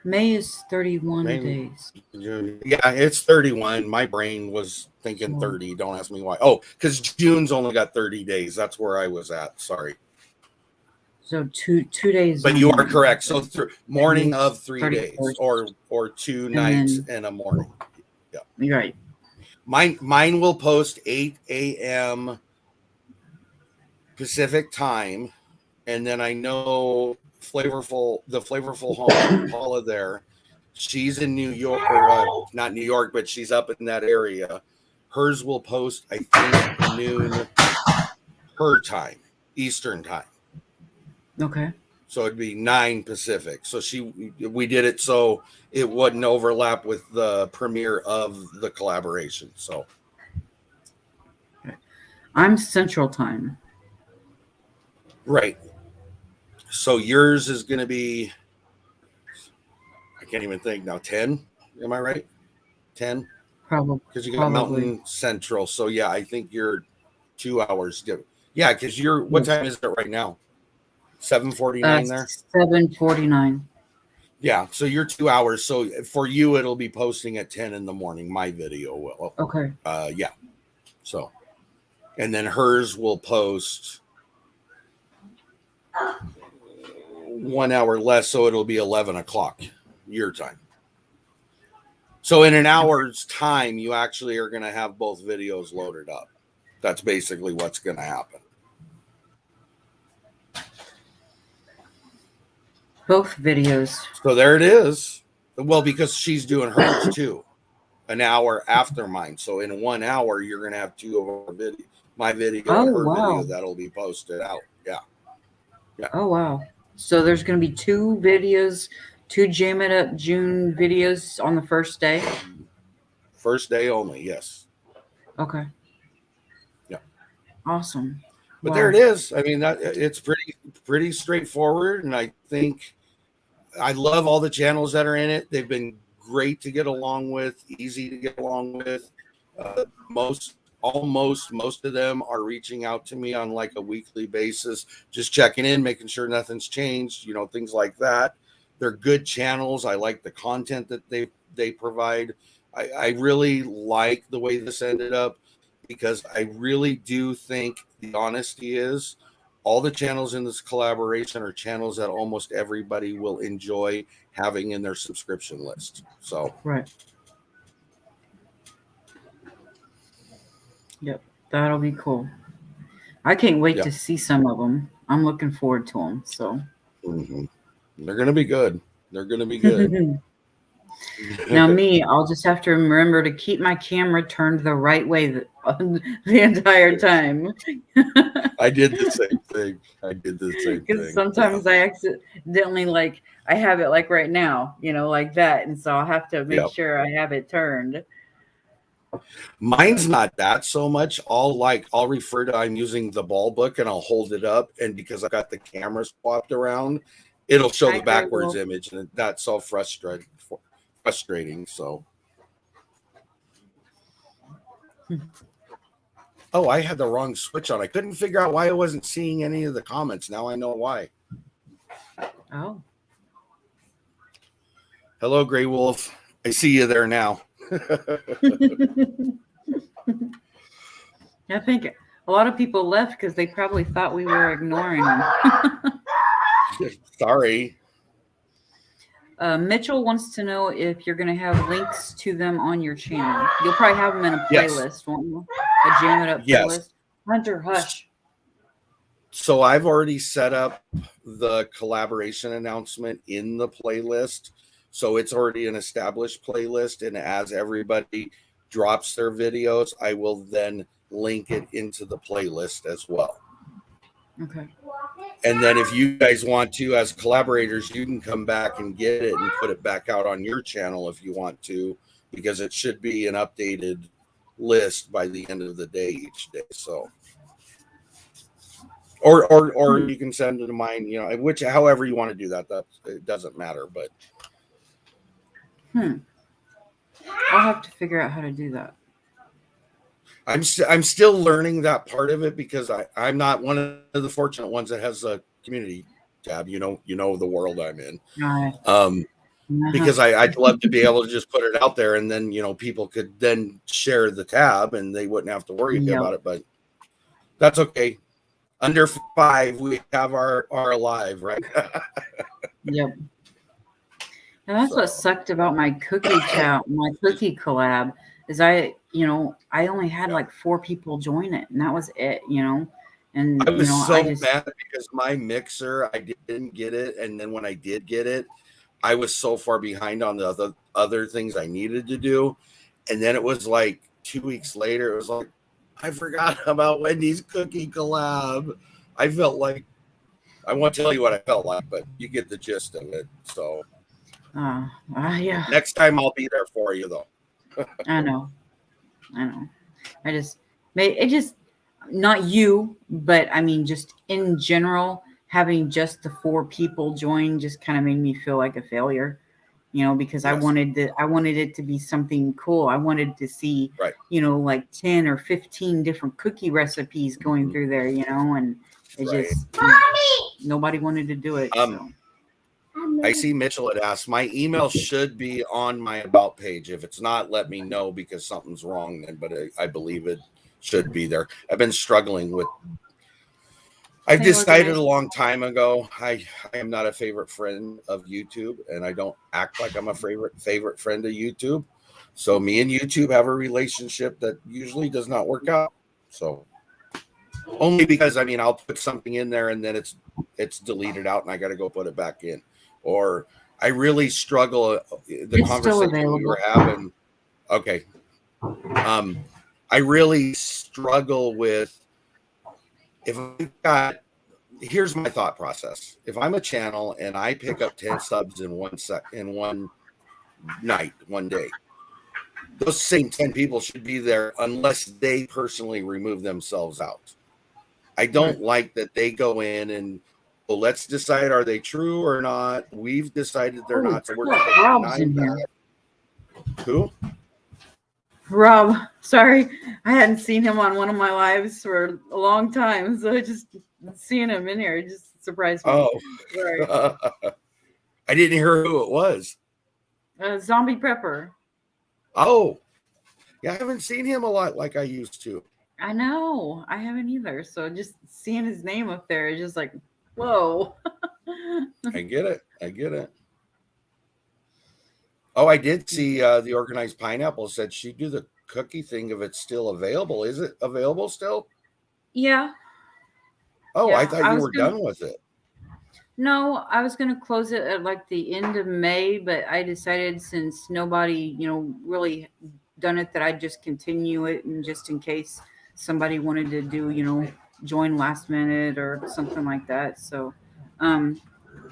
May is 31 days. Yeah, it's 31. My brain was thinking 30. Don't ask me why. Oh, because June's only got 30 days. That's where I was at. Sorry. So two days. But you are correct. So morning of 3 days, 31st. or 2 nights and a morning. Yeah, you're right. Mine will post 8 a.m. Pacific time, and then I know the flavorful home, Paula there. She's in New York, or not New York, but she's up in that area. Hers will post, I think, noon her time, Eastern time. Okay. So it'd be 9 Pacific. So we did it so it wouldn't overlap with the premiere of the collaboration. So I'm Central Time. Right. So yours is going to be, I can't even think now, 10. Am I right? 10? Probably. Because you got Mountain Central. So yeah, I think you're 2 hours. Yeah, because what time is it right now? 7:49 there? 7:49. Yeah, so you're 2 hours. So for you, it'll be posting at 10 in the morning. My video will. Okay. Yeah. So, and then hers will post 1 hour less, so it'll be 11 o'clock your time. So in an hour's time, you actually are going to have both videos loaded up. That's basically what's going to happen. Both videos. So there it is. Well, because she's doing hers too, an hour after mine. So in 1 hour, you're gonna have two of our video, my video Oh, and her wow. video that'll be posted out. Yeah. Oh, wow. So there's going to be two videos, two Jam It Up June videos on the first day? First day only, yes. Okay. Yeah. Awesome. But Wow. there it is. I mean, that it's pretty straightforward, and I think I love all the channels that are in it. They've been great to get along with, easy to get along with. Most of them are reaching out to me on like a weekly basis, just checking in, making sure nothing's changed, you know, things like that. They're good channels. I like the content that they provide. I really like the way this ended up, because I really do think the honesty is all the channels in this collaboration are channels that almost everybody will enjoy having in their subscription list. So Right. Yep. That'll be cool. I can't wait Yeah. to see some of them. I'm looking forward to them. So they're going to be good. They're going to be good. now me, I'll just have to remember to keep my camera turned the right way the entire time. I did the same thing. Because sometimes I accidentally, like, I have it like right now, you know, like that. And so I'll have to make sure I have it turned. Mine's not that so much. I'll refer to, I'm using the ball book and I'll hold it up. And because I got the camera swapped around, it'll show the backwards image. And that's all frustrating. So. Oh, I had the wrong switch on. I couldn't figure out why I wasn't seeing any of the comments. Now I know why. Oh. Hello, Gray Wolf. I see you there now. I think a lot of people left because they probably thought we were ignoring them. Sorry. Mitchell wants to know if you're going to have links to them on your channel. You'll probably have them in a playlist, won't you? A Jam It Up playlist. Hunter, hush. So I've already set up the collaboration announcement in the playlist. So it's already an established playlist. And as everybody drops their videos, I will then link it into the playlist as well. Okay. And then if you guys want to, as collaborators, you can come back and get it and put it back out on your channel if you want to, because it should be an updated list by the end of the day each day. So, or you can send it to mine, you know, however you want to do that. It doesn't matter, but. I'll have to figure out how to do that. I'm still learning that part of it, because I'm not one of the fortunate ones that has a community tab. You know the world I'm in. Because I'd love to be able to just put it out there, and then, you know, people could then share the tab and they wouldn't have to worry about it. But that's okay. Under 5, we have our live, right? Yep. And that's what sucked about my cookie collab, is I only had like 4 people join it, and that was it, you know. And I was mad because my mixer, I didn't get it, and then when I did get it, I was so far behind on the other things I needed to do, and then it was like 2 weeks later, it was like, I forgot about Wendy's cookie collab. I felt like, I won't tell you what I felt like, but you get the gist of it. So. Yeah. Next time I'll be there for you, though. I know. It just not you, but I mean, just in general, having just the 4 people join just kind of made me feel like a failure, you know, because I wanted it to be something cool. I wanted to see, you know, like 10 or 15 different cookie recipes going through there, you know, and it just nobody wanted to do it. So. I see Mitchell had asked. My email should be on my about page. If it's not, let me know, because something's wrong then. But I believe it should be there. I've been struggling with. I've decided a long time ago. I am not a favorite friend of YouTube, and I don't act like I'm a favorite friend of YouTube. So me and YouTube have a relationship that usually does not work out. So only because, I mean, I'll put something in there and then it's deleted out, and I got to go put it back in. Or I really struggle. The It's still conversation we were having. Okay. I really struggle with if I've got. Here's my thought process. If I'm a channel and I pick up 10 subs in one night, one day, those same 10 people should be there unless they personally remove themselves out. I don't like that they go in and, well, let's decide, are they true or not? We've decided they're not, so we're going to Rob's deny in here. that. Who? Rob, sorry, I hadn't seen him on one of my lives for a long time, so just seeing him in here just surprised me. Oh, Sorry. I didn't hear who it was. Zombie Prepper. Oh, yeah, I haven't seen him a lot like I used to. I know, I haven't either. So just seeing his name up there is just like, whoa. I get it. I get it. Oh, I did see the Organized Pineapple said she'd do the cookie thing if it's still available. Is it available still? Yeah. Oh, Yeah, I thought you were done with it. No, I was going to close it at like the end of May, but I decided since nobody, really done it, that I'd just continue it, and just in case somebody wanted to do, join last minute or something like that. So,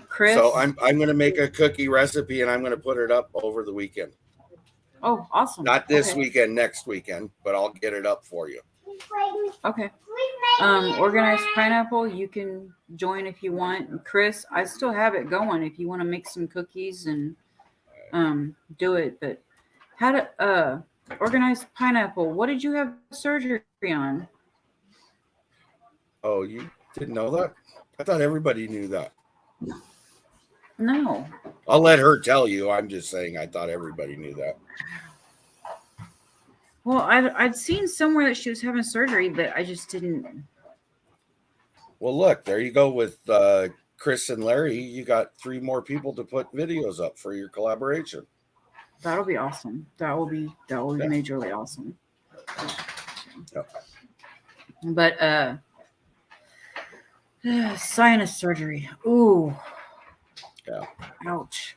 Chris. So I'm going to make a cookie recipe and I'm going to put it up over the weekend. Oh, awesome. Not this weekend, next weekend, but I'll get it up for you. Okay. Organized Pineapple, you can join if you want. Chris, I still have it going if you want to make some cookies and do it. But how to Organized Pineapple, what did you have surgery on? Oh, you didn't know that? I thought everybody knew that. No. I'll let her tell you. I'm just saying I thought everybody knew that. Well, I'd seen somewhere that she was having surgery, but I just didn't. Well, look, there you go with Chris and Larry. You got 3 more people to put videos up for your collaboration. That'll be awesome. That will be majorly awesome. Yep. But sinus surgery. Ooh. Yeah. Ouch.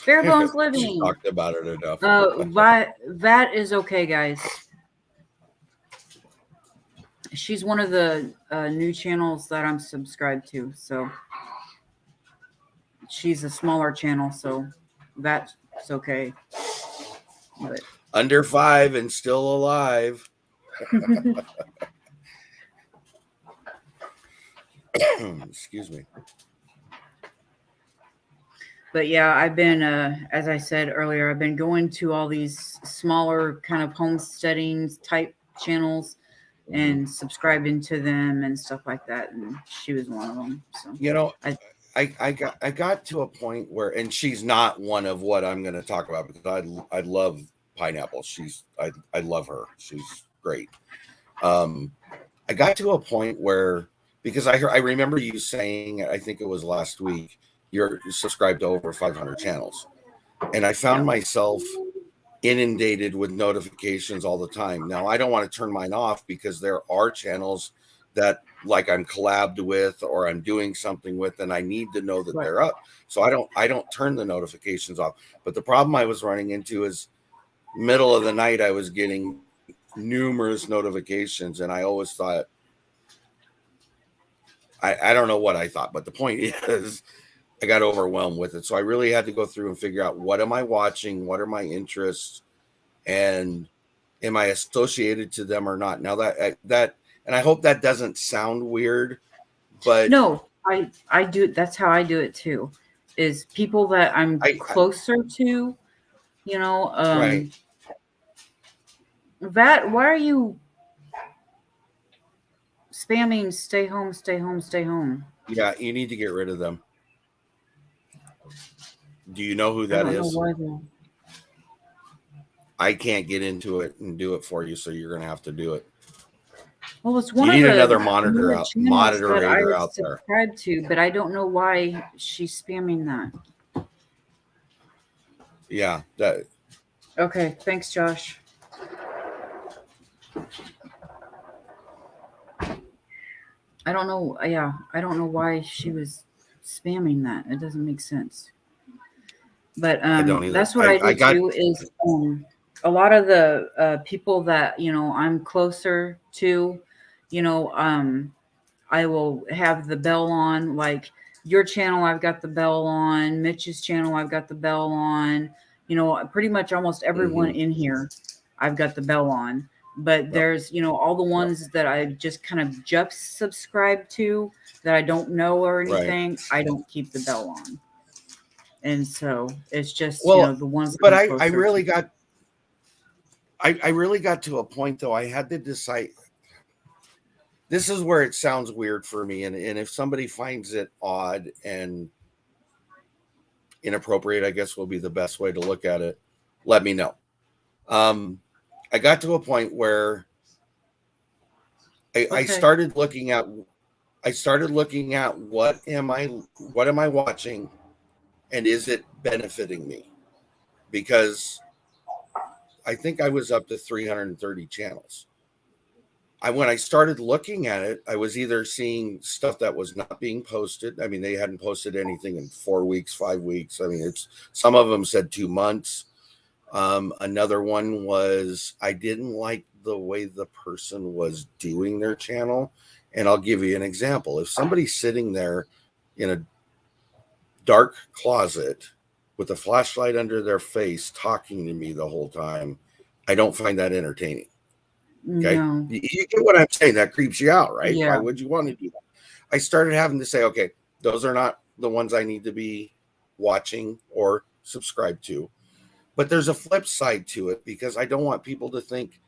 Bare bones living. She talked about it enough. That is okay, guys. She's one of the new channels that I'm subscribed to, so she's a smaller channel, so that's okay. But under 5 and still alive. Excuse me. But yeah, I've been, as I said earlier, I've been going to all these smaller kind of homesteading type channels and subscribing to them and stuff like that. And she was one of them. So I got to a point where, and she's not one of what I'm going to talk about because I love Pineapple. I love her. She's great. I got to a point where, because I remember you saying, I think it was last week, you're subscribed to over 500 channels. And I found myself inundated with notifications all the time. Now, I don't want to turn mine off because there are channels that like I'm collabed with or I'm doing something with, and I need to know that they're up. So I don't turn the notifications off. But the problem I was running into is middle of the night, I was getting numerous notifications, and I always thought, I don't know what I thought, but the point is I got overwhelmed with it. So I really had to go through and figure out, what am I watching? What are my interests? And am I associated to them or not? Now that, and I hope that doesn't sound weird, but no, I do. That's how I do it too, is people that I'm closer to, right. That, why are you spamming stay home, stay home, stay home? Yeah, you need to get rid of them. Do you know who that is? I can't get into it and do it for you, so you're going to have to do it. Well, it's one you of need the another moderator I out there. Subscribe to, but I don't know why she's spamming that. Yeah, that. Okay, thanks, Josh. I don't know. Yeah, I don't know why she was spamming that? It doesn't make sense. But I don't either. that's what I I do got too. Is a lot of the people that I'm closer to, you know, I will have the bell on. Like your channel, I've got the bell on. Mitch's channel, I've got the bell on. Pretty much almost everyone in here, I've got the bell on. But there's, all the ones that I just kind of just subscribe to that I don't know or anything, I don't keep the bell on. And so it's just, well, the ones that but I'm I really to. got I really got to a point though. I had to decide. This is where it sounds weird for me, and if somebody finds it odd and inappropriate, I guess will be the best way to look at it. Let me know. I got to a point where I started looking at what am I watching, and is it benefiting me? Because I think I was up to 330 channels. When I started looking at it, I was either seeing stuff that was not being posted. I mean, they hadn't posted anything in 4 weeks, 5 weeks. I mean, some of them said 2 months. Another one was I didn't like the way the person was doing their channel. And I'll give you an example. If somebody's sitting there in a dark closet with a flashlight under their face talking to me the whole time, I don't find that entertaining. Okay. No. You get what I'm saying? That creeps you out, right? Yeah. Why would you want to do that? I started having to say, okay, those are not the ones I need to be watching or subscribe to. But there's a flip side to it, because I don't want people to think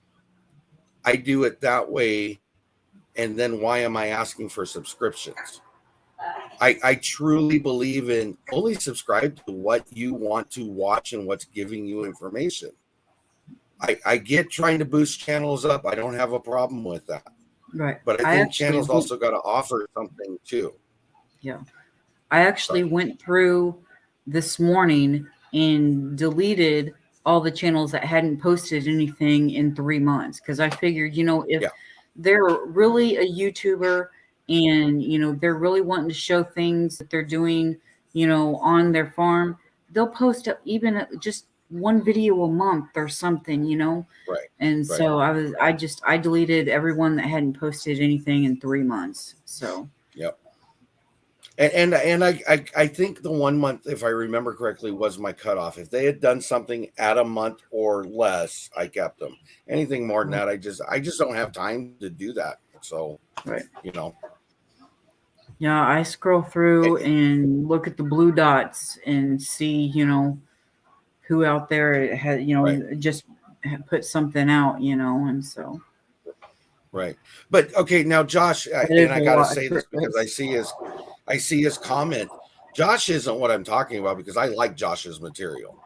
I do it that way, and then why am I asking for subscriptions? I truly believe in only subscribe to what you want to watch and what's giving you information. I get trying to boost channels up. I don't have a problem with that. Right. But I think channels also got to offer something too. Yeah. I actually went through this morning and deleted all the channels that hadn't posted anything in 3 months, because I figured, if they're really a YouTuber and, they're really wanting to show things that they're doing, on their farm, they'll post even just one video a month or something, Right. And so I deleted everyone that hadn't posted anything in 3 months. So, yep. And I think the 1 month, if I remember correctly, was my cutoff. If they had done something at a month or less, I kept them. Anything more than that, I just don't have time to do that. So, Yeah, I scroll through and look at the blue dots and see, who out there has, just put something out, and so. Right. But okay, now Josh, and I gotta say this because I see his comment. Josh isn't what I'm talking about, because I like Josh's material.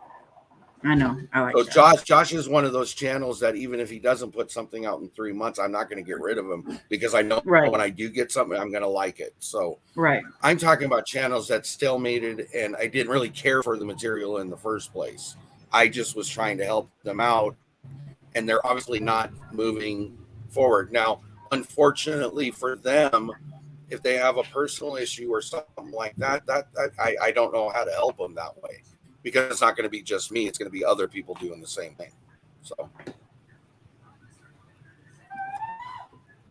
I know. I like so Josh is one of those channels that even if he doesn't put something out in 3 months, I'm not going to get rid of him, because I know when I do get something, I'm going to like it. So I'm talking about channels that still made it, and I didn't really care for the material in the first place. I just was trying to help them out, and they're obviously not moving forward. Now, unfortunately for them, if they have a personal issue or something like that, I don't know how to help them that way, because it's not going to be just me. It's going to be other people doing the same thing. So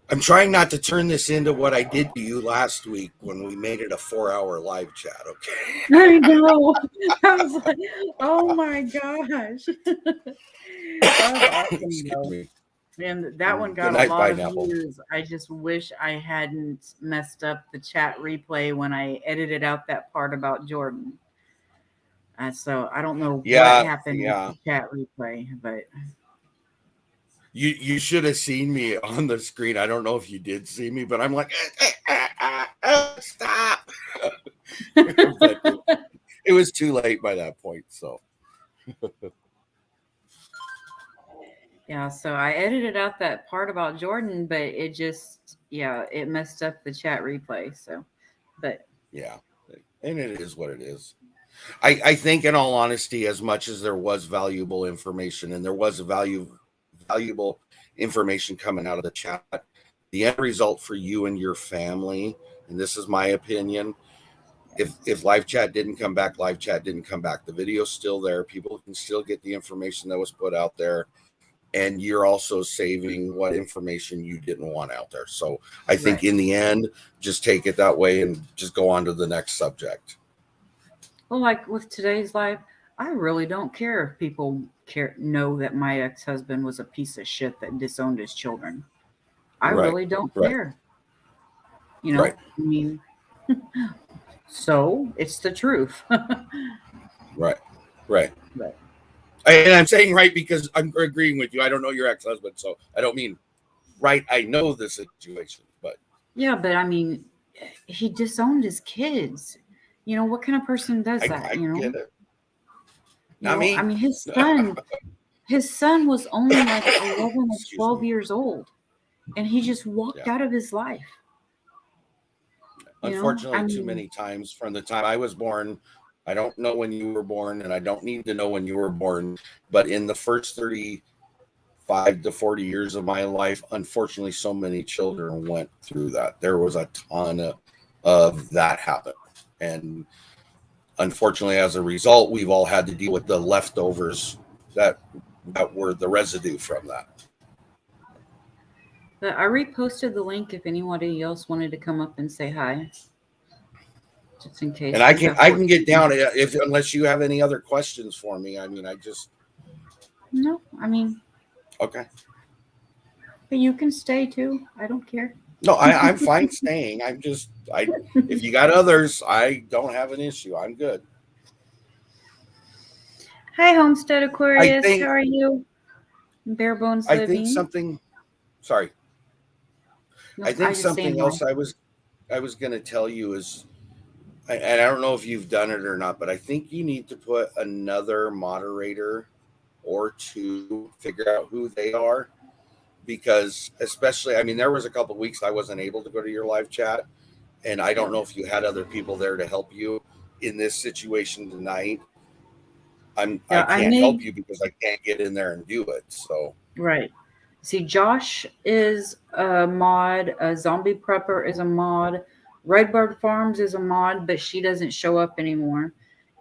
I'm trying not to turn this into what I did to you last week when we made it a 4-hour live chat. Okay. I know. I was like, oh my gosh. That was awesome. And that one got a lot of views. I just wish I hadn't messed up the chat replay when I edited out that part about Jordan. So I don't know what happened with the chat replay, but you should have seen me on the screen. I don't know if you did see me, but I'm like, stop. But it was too late by that point. So. Yeah, so I edited out that part about Jordan, but it just, it messed up the chat replay. So, but yeah, and it is what it is. I think, in all honesty, as much as there was valuable information, and there was valuable information coming out of the chat, the end result for you and your family, and this is my opinion, if live chat didn't come back, live chat didn't come back. The video's still there. People can still get the information that was put out there. And you're also saving what information you didn't want out there. So I think in the end, just take it that way and just go on to the next subject. Well, like with today's live, I really don't care if people know that my ex-husband was a piece of shit that disowned his children. I really don't care. You know, I mean, so it's the truth. Right. And I'm saying right because I'm agreeing with you. I don't know your ex-husband, so I don't mean right. I know the situation, but yeah, but I mean, he disowned his kids. You know, what kind of person does that? I get it. I mean, his son was only like 11 or 12 years old, and he just walked out of his life. Unfortunately, too many times from the time I was born. I don't know when you were born, and I don't need to know when you were born, but in the first 35 to 40 years of my life, unfortunately, so many children went through that. There was a ton of that happen. And unfortunately, as a result, we've all had to deal with the leftovers that were the residue from that. But I reposted the link if anybody else wanted to come up and say hi. Just in case. And I can get down unless you have any other questions for me. I mean, no, I mean, okay. But you can stay too. I don't care. No, I'm fine staying. If you got others, I don't have an issue. I'm good. Hi, Homestead Aquarius. How are you? Bare Bones Living. I think something. Sorry. No, I think something else I was going to tell you is, and I don't know if you've done it or not, but I think you need to put another moderator or two, figure out who they are, because especially, I mean, there was a couple of weeks I wasn't able to go to your live chat, and I don't know if you had other people there to help you in this situation tonight. I can't help you because I can't get in there and do it. So right. See, Josh is a mod. Zombie Prepper is a mod. Redbird Farms is a mod, but she doesn't show up anymore.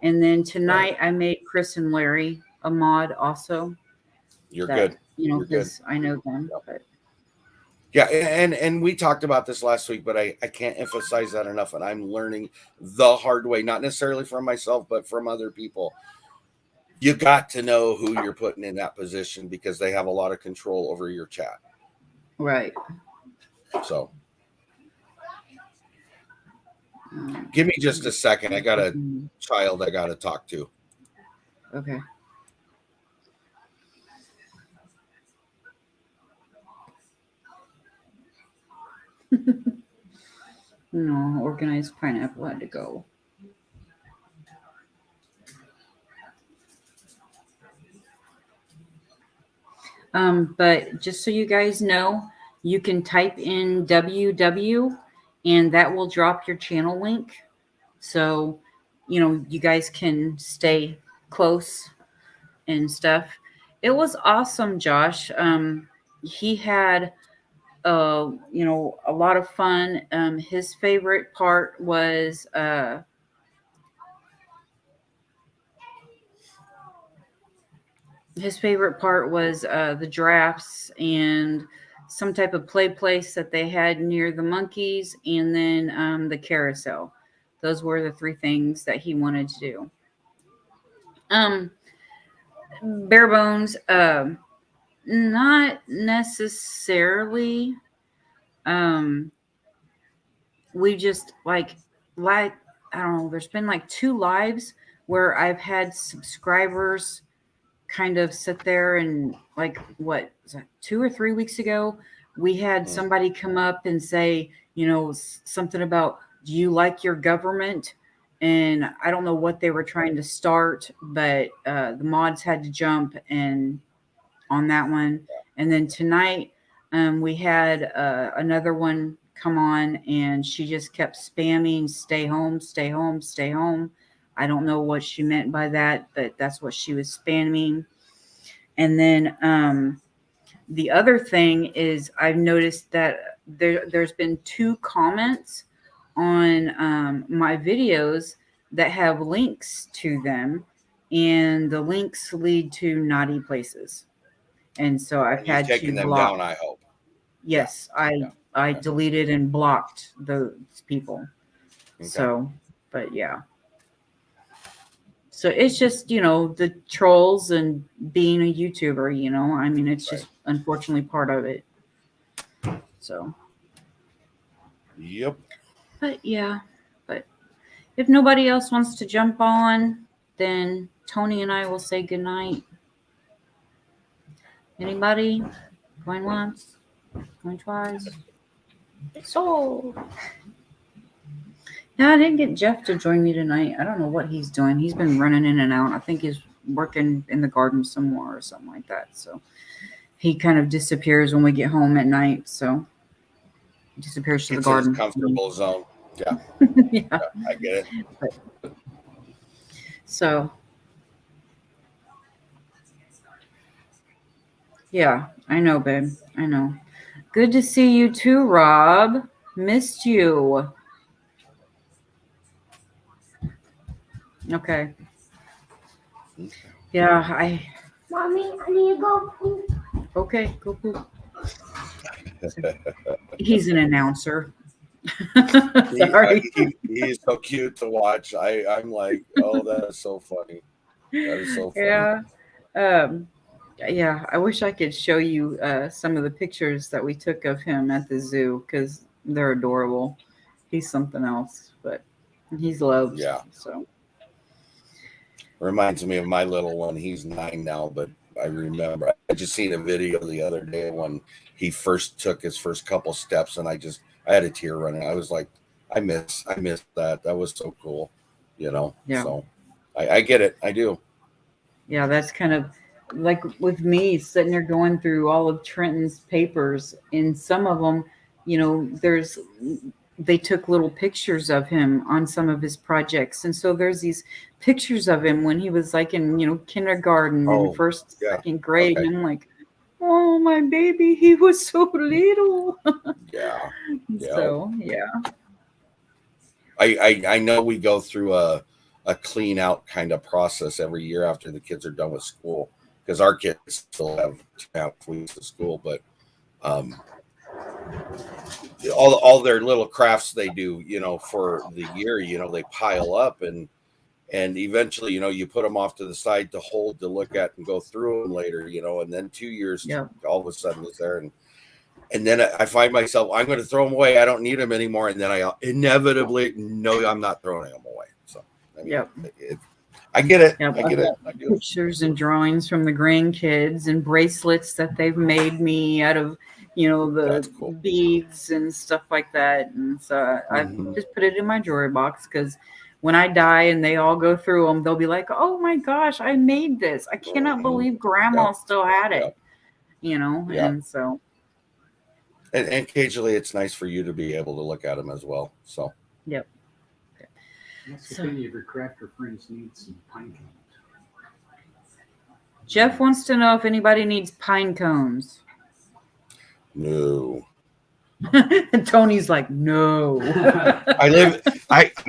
And then tonight I made Chris and Larry a mod also. You're good. You know, because I know them. But. Yeah, and we talked about this last week, but I can't emphasize that enough. And I'm learning the hard way, not necessarily from myself, but from other people. You got to know who you're putting in that position because they have a lot of control over your chat. Right. So give me just a second. I got a child I got to talk to. Okay. No, organized pineapple had to go. But just so you guys know, you can type in WW and that will drop your channel link. So, you know, you guys can stay close and stuff. It was awesome, Josh. He had, you know, a lot of fun. His favorite part was, the giraffes and some type of play place that they had near the monkeys, and then the carousel. Those were the three things that he wanted to do. Bare Bones, not necessarily. We just like I don't know. There's been like 2 lives where I've had subscribers kind of sit there and like, what was that, 2 or 3 weeks ago, we had somebody come up and say, you know, something about, do you like your government? And I don't know what they were trying to start, but the mods had to jump and on that one. And then tonight we had another one come on, and she just kept spamming, stay home, stay home, stay home. I don't know what she meant by that, but that's what she was spamming. And then the other thing is I've noticed that there's been 2 comments on my videos that have links to them, and the links lead to naughty places. And so I've You've had to taken them block. down, I hope. Yes, Yeah. I deleted and blocked those people. Okay. So, but yeah. So it's just, the trolls and being a YouTuber, I mean, it's just unfortunately part of it. So, Yep. but yeah, but if nobody else wants to jump on, then Tony and I will say goodnight. Anybody? Going once? Going twice? So, yeah, I didn't get Jeff to join me tonight. I don't know what he's doing. He's been running in and out. I think he's working in the garden some more or something like that. So he kind of disappears when we get home at night. So he disappears to the garden. His comfortable zone. Yeah. Yeah. I get it. So, yeah, I know, babe. I know. Good to see you too, Rob. Missed you. Okay. Yeah, Mommy, I need to go poop. Okay, go poop. He's an announcer. Sorry. He's so cute to watch. I'm like, oh, that is so funny. That is so funny. Yeah. Yeah, I wish I could show you some of the pictures that we took of him at the zoo because they're adorable. He's something else, but he's loved. Yeah. So reminds me of my little one. He's 9 now, but I remember I just seen a video the other day when he first took his first couple steps, and I had a tear running. I was like, I miss that. That was so cool, Yeah. So I get it. I do. Yeah, that's kind of like with me sitting there going through all of Trenton's papers, and some of them, they took little pictures of him on some of his projects. And so there's these pictures of him when he was like in, kindergarten and first, second grade. Okay. And I'm like, oh, my baby, he was so little. Yeah. So, yeah. I know we go through a clean out kind of process every year after the kids are done with school, because our kids still have 2.5 weeks of school, but all their little crafts they do, for the year, they pile up, and eventually, you put them off to the side to hold, to look at and go through them later, and then 2 years, all of a sudden it's there. And then I find myself, I'm going to throw them away. I don't need them anymore. And then I inevitably, no, I'm not throwing them away. So, I mean, I get it. Yep. I get it. I do. Pictures and drawings from the grandkids and bracelets that they've made me out of, the cool beads and stuff like that. And so I just put it in my jewelry box, because when I die and they all go through them, they'll be like, oh my gosh, I made this. I cannot believe grandma still had it, and so. And occasionally it's nice for you to be able to look at them as well. So. Yep. That's the thing, if your crafter friends need some pine cones. Jeff wants to know if anybody needs pine cones. No. Tony's like, no. I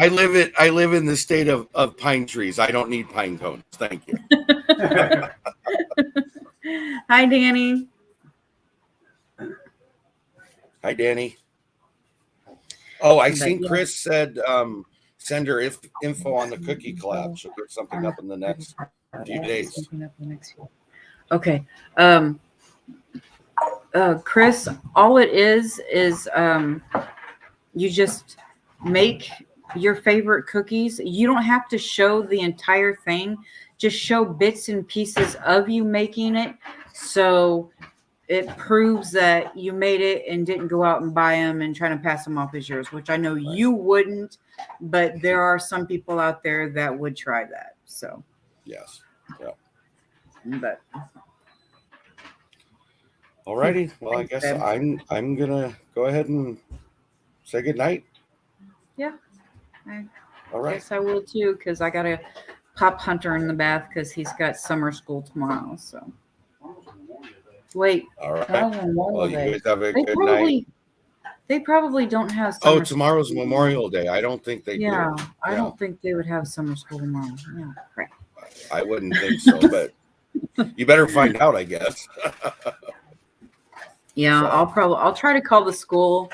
live in the state of pine trees. I don't need pine cones. Thank you. Hi, Danny. Hi, Danny. Oh, I seen Chris said send her info on the cookie collab. She'll get something up in the next few days. Okay. Chris, all it is you just make your favorite cookies. You don't have to show the entire thing. Just show bits and pieces of you making it. So it proves that you made it and didn't go out and buy them and try to pass them off as yours, which I know you wouldn't, but there are some people out there that would try that. So yes. Yeah. But alrighty. Well, I guess I'm gonna go ahead and say good night. Yeah. All right. Guess I will too, because I gotta pop Hunter in the bath because he's got summer school tomorrow. So wait. All right. Well, you guys have a good night. They probably don't have Oh, summer tomorrow's school. Memorial Day. I don't think they Yeah, do. I Yeah. don't think they would have summer school tomorrow. Yeah, crap. I wouldn't think so, but you better find out, I guess. Yeah, So. I'll try to call the school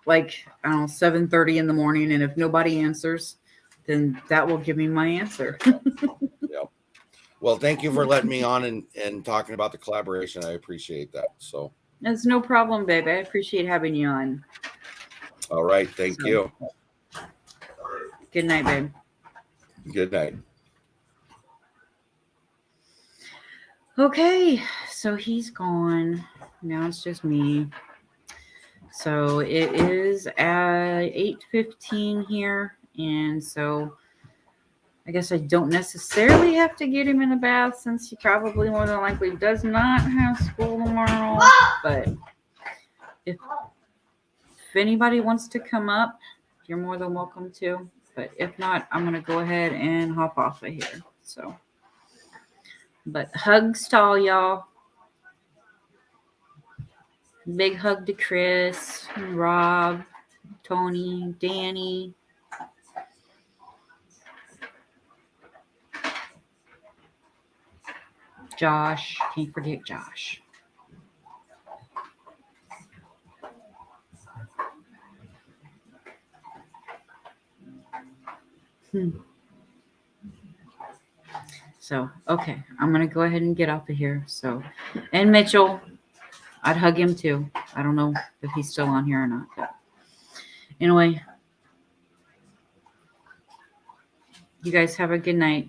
like, I don't know, 7:30 in the morning, and if nobody answers, then that will give me my answer. Yeah. Well, thank you for letting me on and talking about the collaboration. I appreciate that. So. It's no problem, babe. I appreciate having you on. All right. Thank you. Good night, babe. Good night. Okay, so he's gone. Now it's just me. So it is at 8:15 here, and so I guess I don't necessarily have to get him in a bath since he probably more than likely does not have school tomorrow. But if anybody wants to come up, you're more than welcome to. But if not, I'm gonna go ahead and hop off of here. So, but hugs to all y'all. Big hug to Chris, Rob, Tony, Danny. Josh. Can't forget Josh. So, okay. I'm going to go ahead and get off of here. So, and Mitchell, I'd hug him too. I don't know if he's still on here or not. But anyway, you guys have a good night.